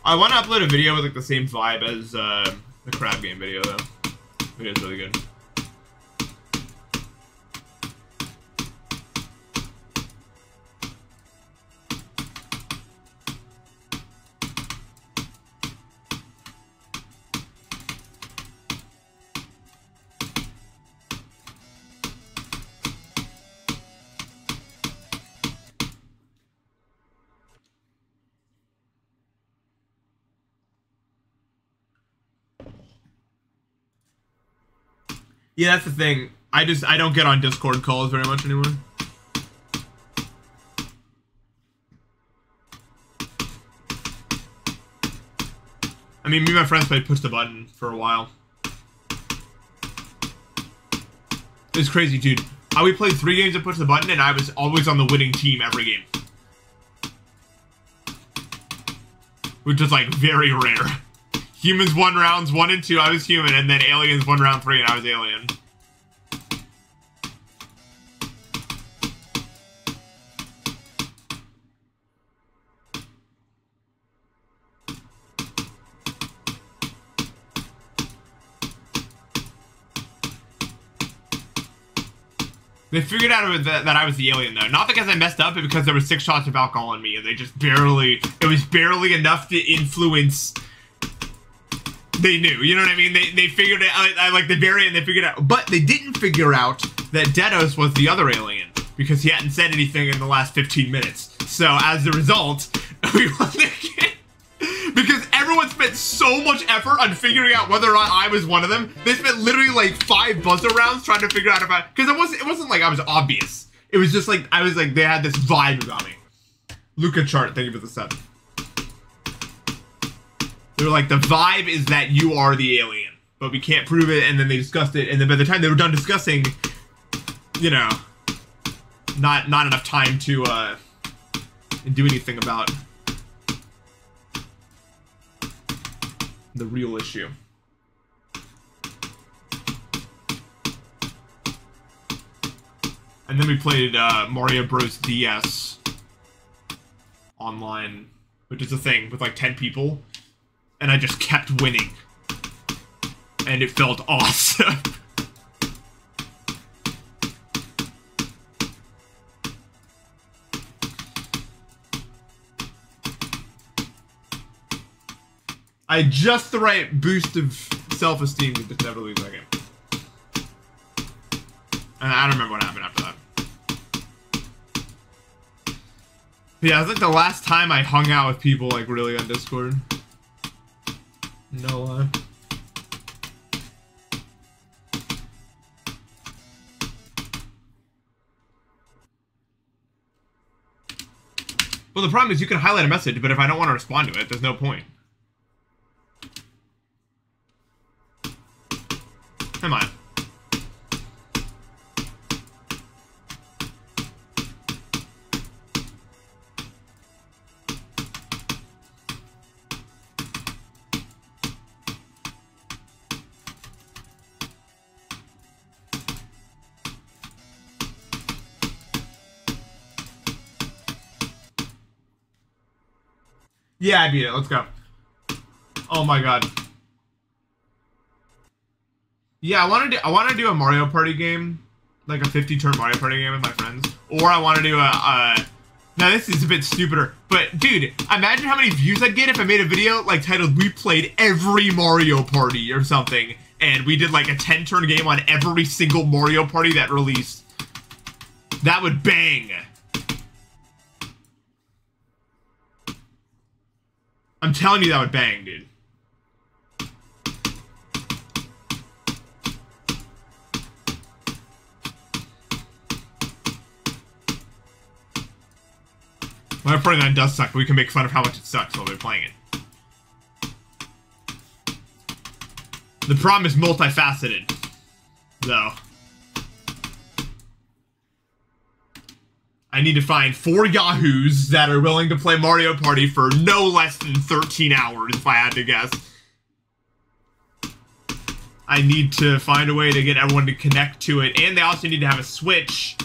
I want to upload a video with like the same vibe as the crab game video, though. It is really good. Yeah, that's the thing. I don't get on Discord calls very much anymore. I mean, me and my friends played Push the Button for a while. It's crazy, dude. We played 3 games of Push the Button, and I was always on the winning team every game. Which is, like, very rare. Humans won rounds 1 and 2, I was human, and then aliens won round 3, and I was alien. They figured out that I was the alien, though. Not because I messed up, but because there were 6 shots of alcohol on me, and they just barely... It was barely enough to influence... They knew, you know what I mean? They figured it out, like the variant, they figured out... But they didn't figure out that Dedos was the other alien, because he hadn't said anything in the last 15 minutes. So, as a result, we won the game. Because everyone spent so much effort on figuring out whether or not I was one of them. They spent literally like 5 buzzer rounds trying to figure out if I... Because it wasn't like I was obvious. It was just like, I was like, they had this vibe about me. Luca Chart, thank you for the sub. They were like, the vibe is that you are the alien. But we can't prove it, and then they discussed it, and then by the time they were done discussing, you know, not enough time to do anything about the real issue. And then we played Mario Bros. DS online, which is a thing with like 10 people, and I just kept winning. And it felt awesome. I had just the right boost of self-esteem to just never lose that game. And I don't remember what happened after that. But yeah, it was like the last time I hung out with people like really on Discord. No lie. Well, the problem is you can highlight a message, but if I don't want to respond to it, there's no point. Come on. Yeah, I beat it. Let's go. Oh my god. Yeah, I want to do a Mario Party game, like a 50-turn Mario Party game with my friends, or I want to do a. Now this is a bit stupider, but dude, imagine how many views I'd get if I made a video like titled "We played every Mario Party" or something, and we did like a 10-turn game on every single Mario Party that released. That would bang. I'm telling you, that would bang, dude. Mario Party 9 does suck, but we can make fun of how much it sucks while we're playing it. The problem is multifaceted, though. I need to find 4 yahoos that are willing to play Mario Party for no less than 13 hours, if I had to guess. I need to find a way to get everyone to connect to it, and they also need to have a Switch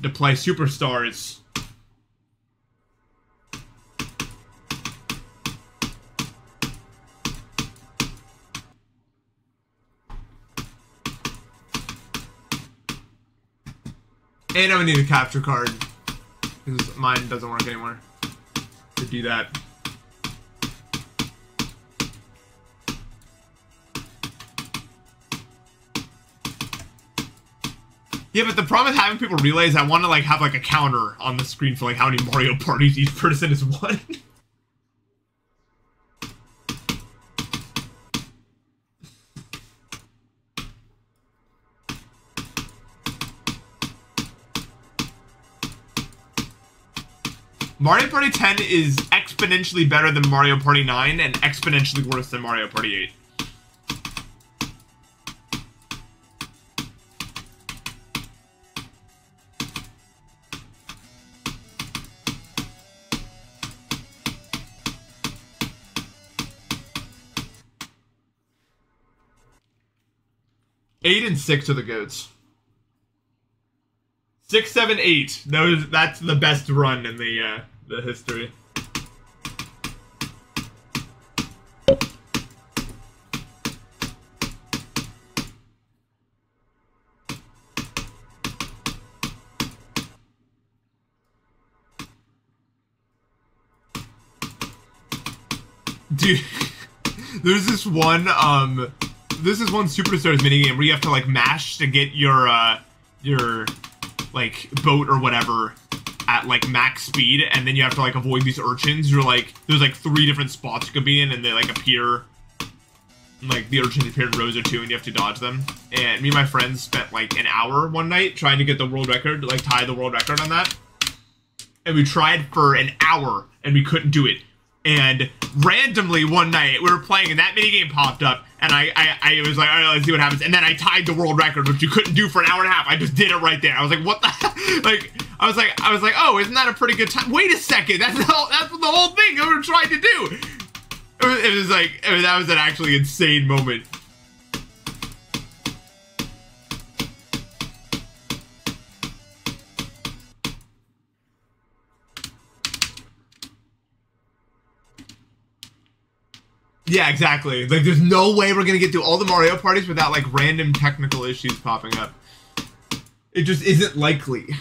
to play Superstars. And I would need a capture card, because mine doesn't work anymore to do that. Yeah, but the problem with having people relay is I want to like have like a counter on the screen for like how many Mario parties each person has won. Mario Party 10 is exponentially better than Mario Party 9 and exponentially worse than Mario Party 8. Eight and 6 are the GOATs. 6, 7, 8. That's the best run in the history. Dude, there's this one Superstars minigame where you have to like mash to get your like boat or whatever at like max speed, and then you have to like avoid these urchins. You're like, there's like 3 different spots you could be in, and they like appear, like the urchins appear in rows of 2, and you have to dodge them. And me and my friends spent like an hour one night trying to get the world record, like tie the world record on that. And we tried for an hour, and we couldn't do it. And randomly one night we were playing, and that minigame popped up, and I was like, all right, let's see what happens. And then I tied the world record, which you couldn't do for an hour and a half. I just did it right there. I was like, what the like I was like, oh, isn't that a pretty good time? Wait a second, that's the whole thing we were trying to do. It was like, that was an actually insane moment. Yeah, exactly. Like, there's no way we're gonna get through all the Mario parties without, like, random technical issues popping up. It just isn't likely.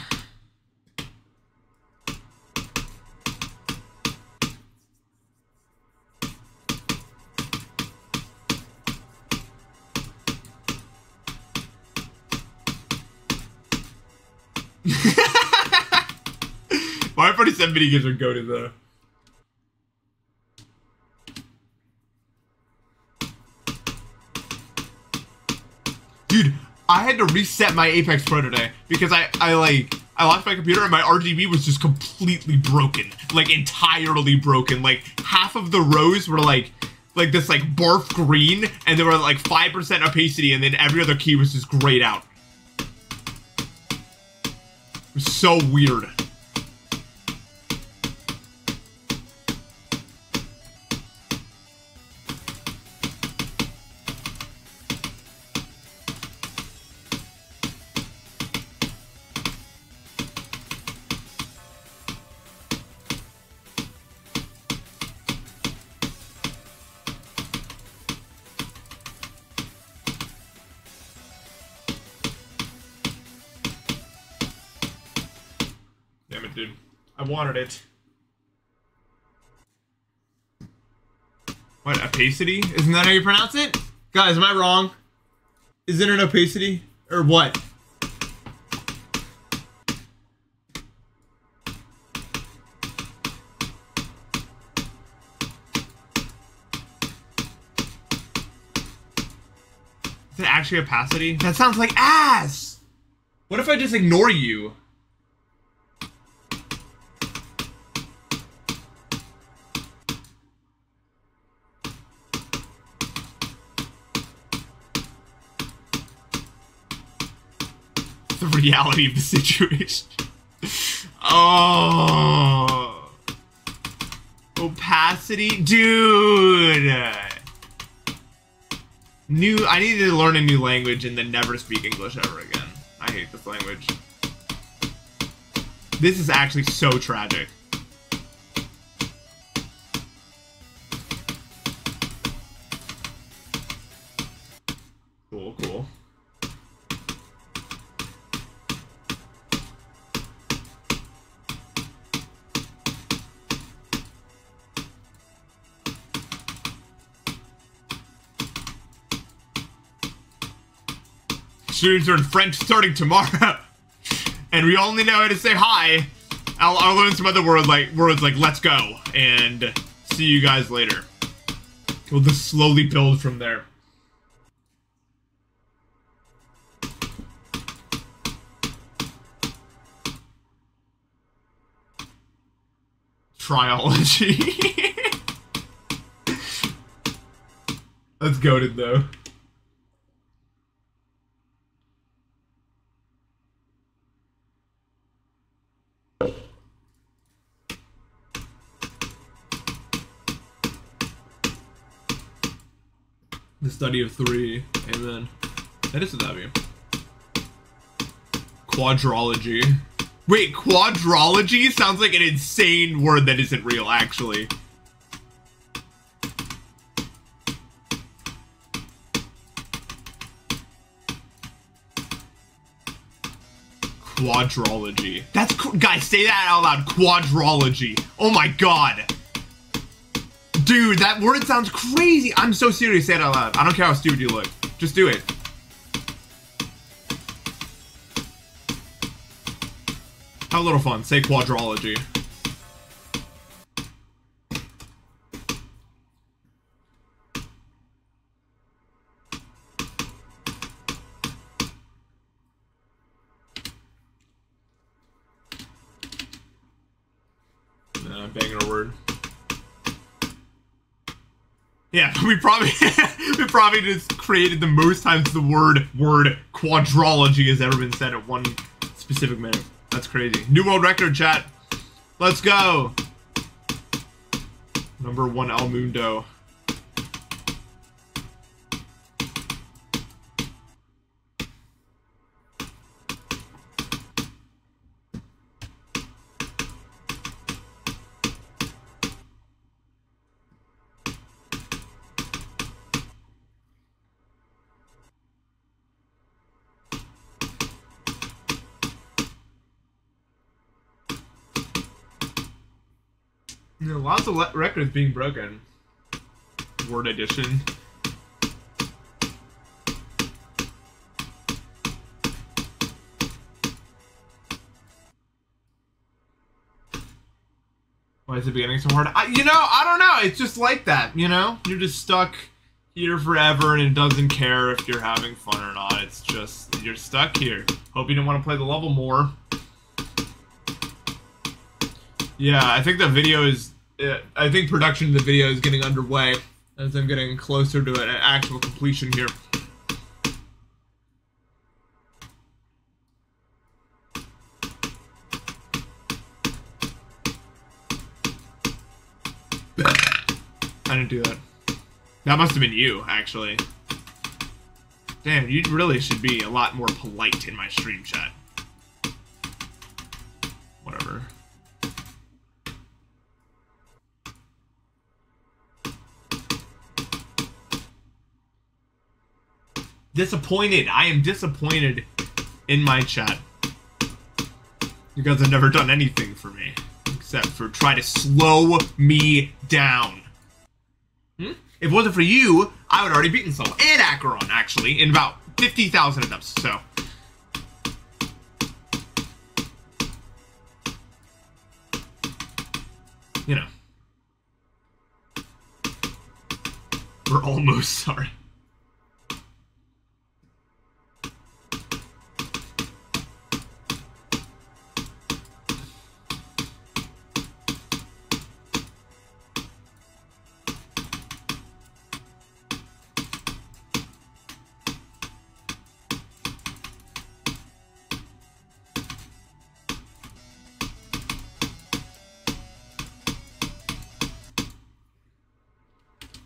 Mario Party 7 minigames are goated, though. Dude, I had to reset my Apex Pro today because I lost my computer and my RGB was just completely broken. Like, entirely broken. Like, half of the rows were like this like barf green, and they were like 5% opacity, and then every other key was just grayed out. It was so weird. I wanted it. What, opacity? Isn't that how you pronounce it? Guys, am I wrong? Is it an opacity? Or what? Is it actually opacity? That sounds like ass! What if I just ignore you? The reality of the situation. Oh. Opacity? Dude. I needed to learn a new language and then never speak English ever again. I hate this language. This is actually so tragic. Cool, cool. Students are in French starting tomorrow, and we only know how to say hi. I'll learn some other words like let's go and see you guys later. We'll just slowly build from there. Triology. That's goated though. The study of three. Amen. That is a W. Quadrology. Wait, quadrology sounds like an insane word that isn't real, actually. Quadrology. That's guys, say that out loud. Quadrology. Oh my god. Dude, that word sounds crazy. I'm so serious. Say it out loud. I don't care how stupid you look. Just do it. Have a little fun. Say quadrology. Nah, I'm banging a word. Yeah, we probably just created the most times the word quadrology has ever been said at one specific minute. That's crazy. New world record, chat. Let's go. Number 1 El Mundo. You know, lots of records being broken. Word edition. Why is it beginning so hard? You know, I don't know. It's just like that, you know? You're just stuck here forever and it doesn't care if you're having fun or not. It's just, you're stuck here. Hope you didn't want to play the level more. Yeah, I think the video is... I think production of the video is getting underway as I'm getting closer to an actual completion here. I didn't do that. That must have been you, actually. Damn, you really should be a lot more polite in my stream chat. Whatever. Disappointed. I am disappointed in my chat. You guys have never done anything for me. except for try to slow me down. If it wasn't for you, I would already beaten Solo and Acheron, actually, in about 50,000 attempts, so. You know. We're almost sorry.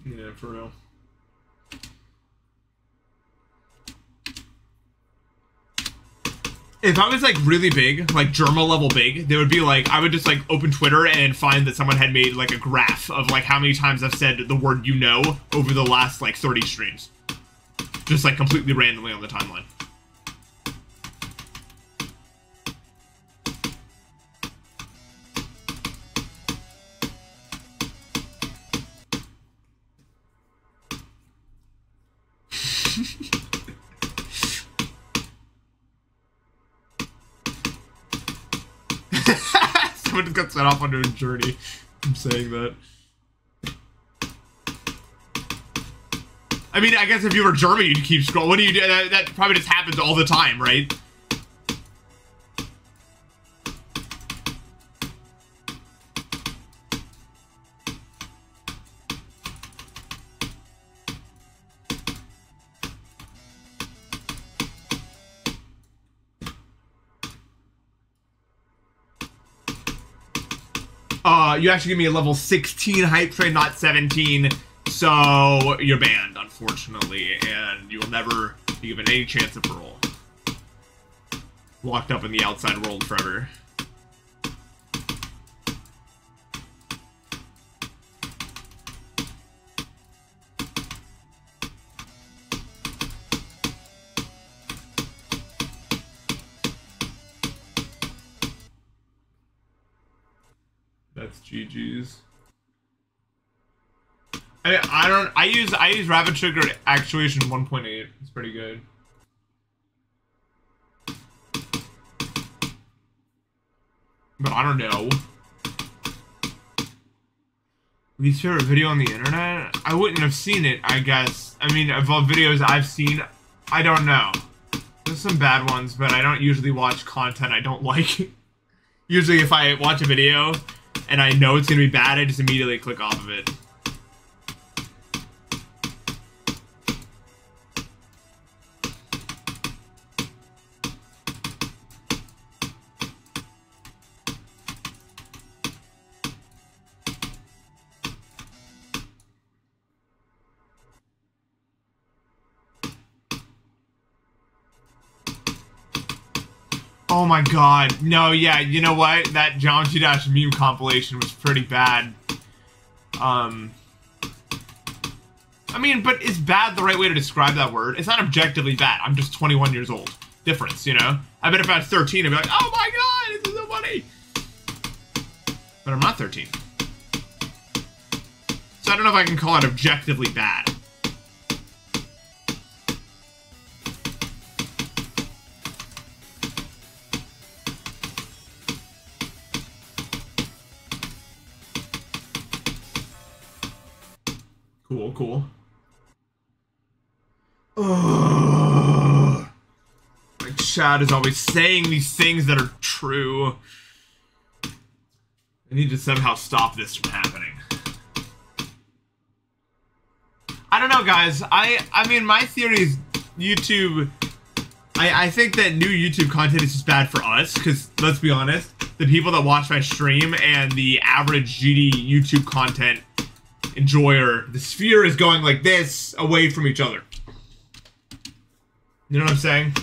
Yeah, for real. If I was like really big, like Germa level big, there would be like, I would just like open Twitter and find that someone had made like a graph of like how many times I've said the word you know over the last like 30 streams. Just like completely randomly on the timeline. Someone just got set off onto a journey. I'm saying that. I mean, I guess if you were German, you'd keep scrolling. What do you do? That probably just happens all the time, right? You actually give me a level 16 hype train, not 17, so you're banned, unfortunately, and you will never be given any chance of parole. Locked up in the outside world forever. That's GG's. I use Rabbit Sugar Actuation 1.8. It's pretty good. But I don't know. Least favorite video on the internet? I wouldn't have seen it, I guess. I mean, of all videos I've seen, I don't know. There's some bad ones, but I don't usually watch content I don't like. Usually if I watch a video and I know it's gonna be bad, I just immediately click off of it. Oh my god. No, yeah, you know what? That Geometry Dash meme compilation was pretty bad. I mean, but is bad the right way to describe that word? It's not objectively bad. I'm just 21 years old. Difference, you know? I bet if I was 13, I'd be like, oh my god, this is so funny! But I'm not 13. So I don't know if I can call it objectively bad. Cool, cool. Ugh. My chat is always saying these things that are true. I need to somehow stop this from happening. I don't know, guys. I mean, my theory is YouTube... I think that new YouTube content is just bad for us, because, let's be honest, the people that watch my stream and the average GD YouTube content enjoyer, the sphere is going like this away from each other. You know what I'm saying?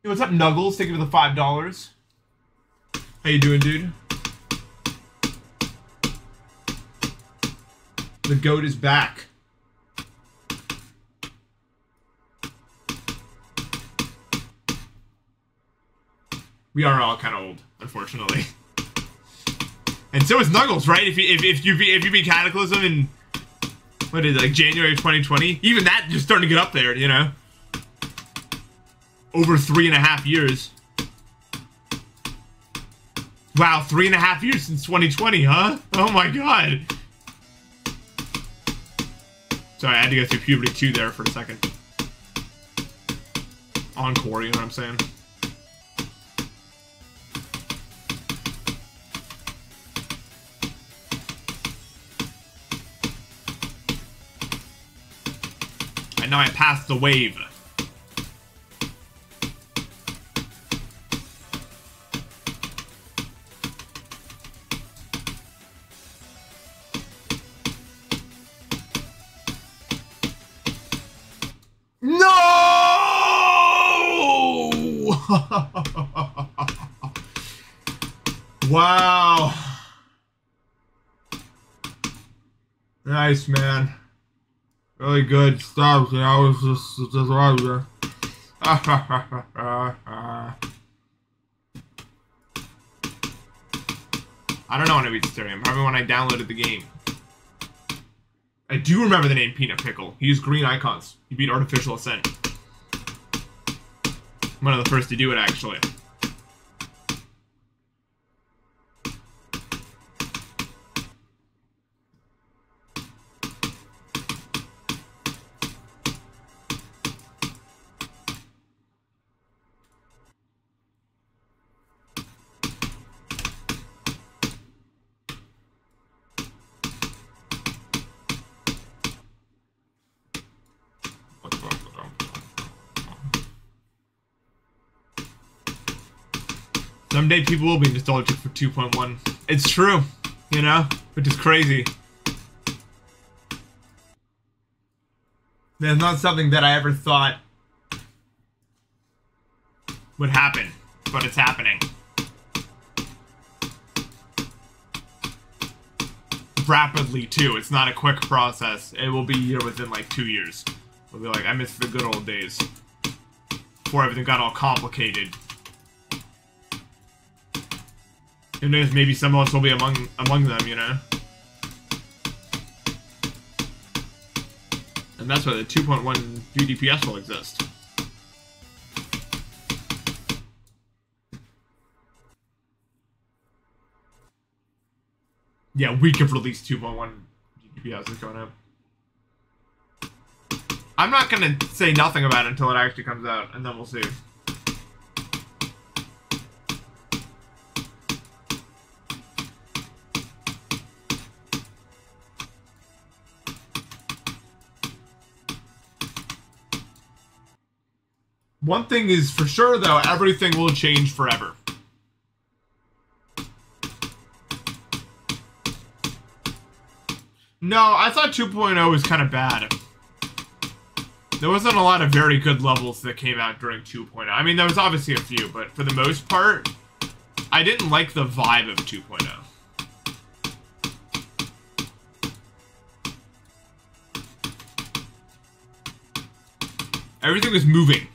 Hey, what's up, Nuggles? Thank you for the $5. How you doing, dude? The GOAT is back. We are all kind of old, unfortunately. And so is Nuggles, right? If you beat Cataclysm in what is it, like January of 2020, even that just starting to get up there, you know? Over 3.5 years. Wow, 3.5 years since 2020, huh? Oh my god. Sorry, I had to go through puberty 2 there for a second. Encore, you know what I'm saying? And now I passed the wave. No! Wow. Nice, man. Really good stuff, you know, it's just right there. I don't know when I beat Stereo, probably when I downloaded the game. I do remember the name Peanut Pickle. He used green icons. He beat Artificial Ascent. I'm one of the first to do it, actually. Someday people will be nostalgic for 2.1. It's true, you know? Which is crazy. That's not something that I ever thought would happen, but it's happening. Rapidly, too. It's not a quick process. It will be here within, like, 2 years. We'll be like, I miss the good old days. Before everything got all complicated. Who knows, maybe some of us will be among them, you know? And that's why the 2.1 UDPS will exist. Yeah, week of release 2.1 UDPS is going out. I'm not gonna say nothing about it until it actually comes out, and then we'll see. One thing is for sure, though, everything will change forever. No, I thought 2.0 was kind of bad. There wasn't a lot of very good levels that came out during 2.0. I mean, there was obviously a few, but for the most part, I didn't like the vibe of 2.0. Everything was moving.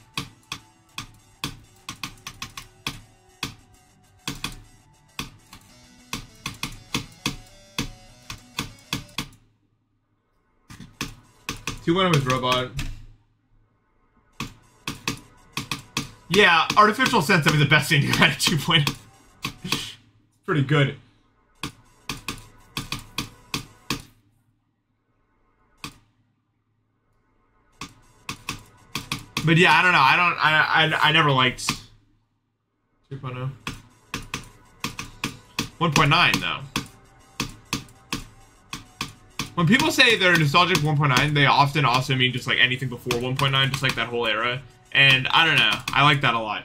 Two with robot. Yeah, artificial sense of the best thing to get at 2.0. Pretty good. But yeah, I don't know. I never liked 2.0. 1.9 though. When people say they're nostalgic 1.9, they often also mean just like anything before 1.9, just like that whole era. And I don't know, I like that a lot.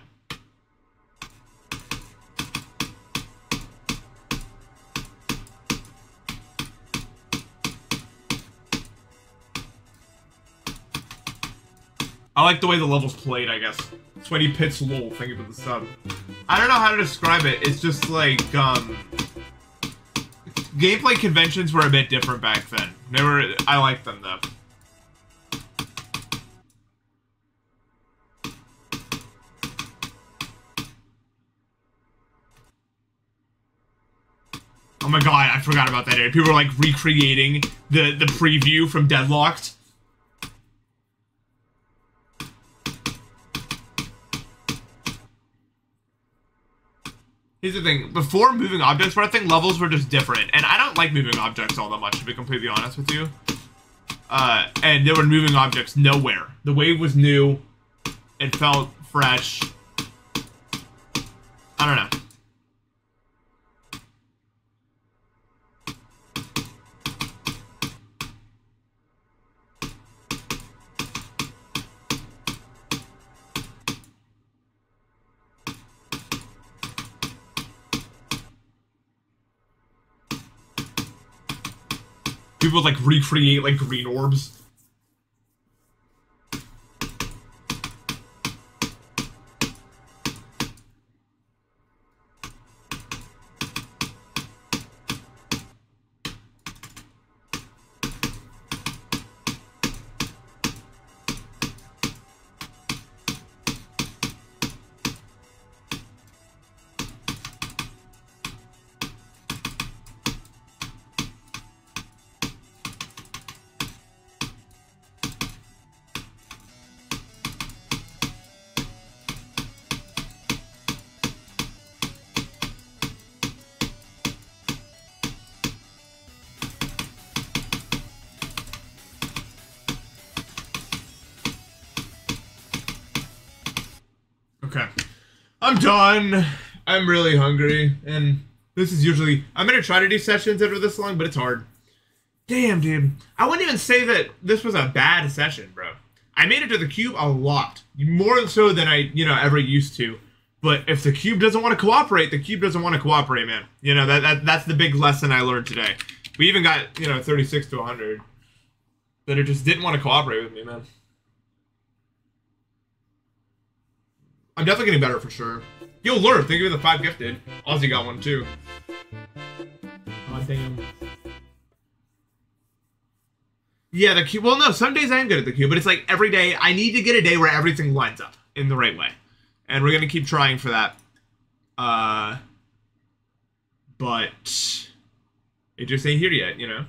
I like the way the levels played, I guess. Sweaty Pits lol, thank you for the sub. I don't know how to describe it, it's just like, gameplay conventions were a bit different back then. I liked them though. Oh my god, I forgot about that area. People were like recreating the preview from Deadlocked. Here's the thing, before moving objects, I think levels were just different. And I don't like moving objects all that much, to be completely honest with you. And there were moving objects nowhere. The wave was new. It felt fresh. I don't know. People like recreate like green orbs. Okay. I'm done. I'm really hungry, and this is usually... I'm gonna try to do sessions that are this long, but it's hard. Damn, dude. I wouldn't even say that this was a bad session, bro. I made it to the cube a lot. More so than I, ever used to. But if the cube doesn't want to cooperate, the cube doesn't want to cooperate, man. That's the big lesson I learned today. We even got, 36 to 100. But it just didn't want to cooperate with me, man. I'm definitely getting better for sure. Yo, Lurp, thank you for the 5 gifted. Ozzy got one too. Oh, damn. Yeah, the cube. Well, no, some days I am good at the cube, but it's like every day I need to get a day where everything lines up in the right way. And we're going to keep trying for that. But it just ain't here yet,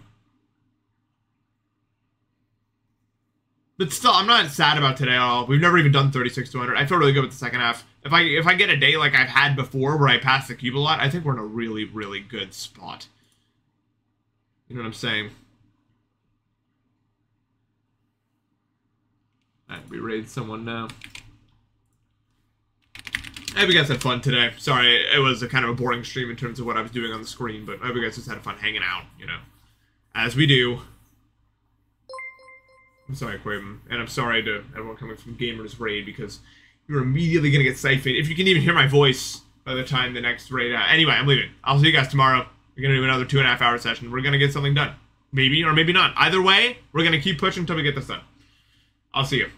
But still, I'm not sad about today at all. We've never even done 36 to 100. I feel really good with the second half. If I get a day like I've had before where I pass the cube a lot, I think we're in a really, really good spot. You know what I'm saying? Alright, we raid someone now. I hope you guys had fun today. Sorry, it was a kind of a boring stream in terms of what I was doing on the screen, but I hope you guys just had fun hanging out, as we do. I'm sorry, Quaven, and I'm sorry to everyone coming from Gamers Raid, because you're immediately going to get siphoned. If you can even hear my voice by the time the next raid... anyway, I'm leaving. I'll see you guys tomorrow. We're going to do another 2.5 hour session. We're going to get something done. Maybe or maybe not. Either way, we're going to keep pushing until we get this done. I'll see you.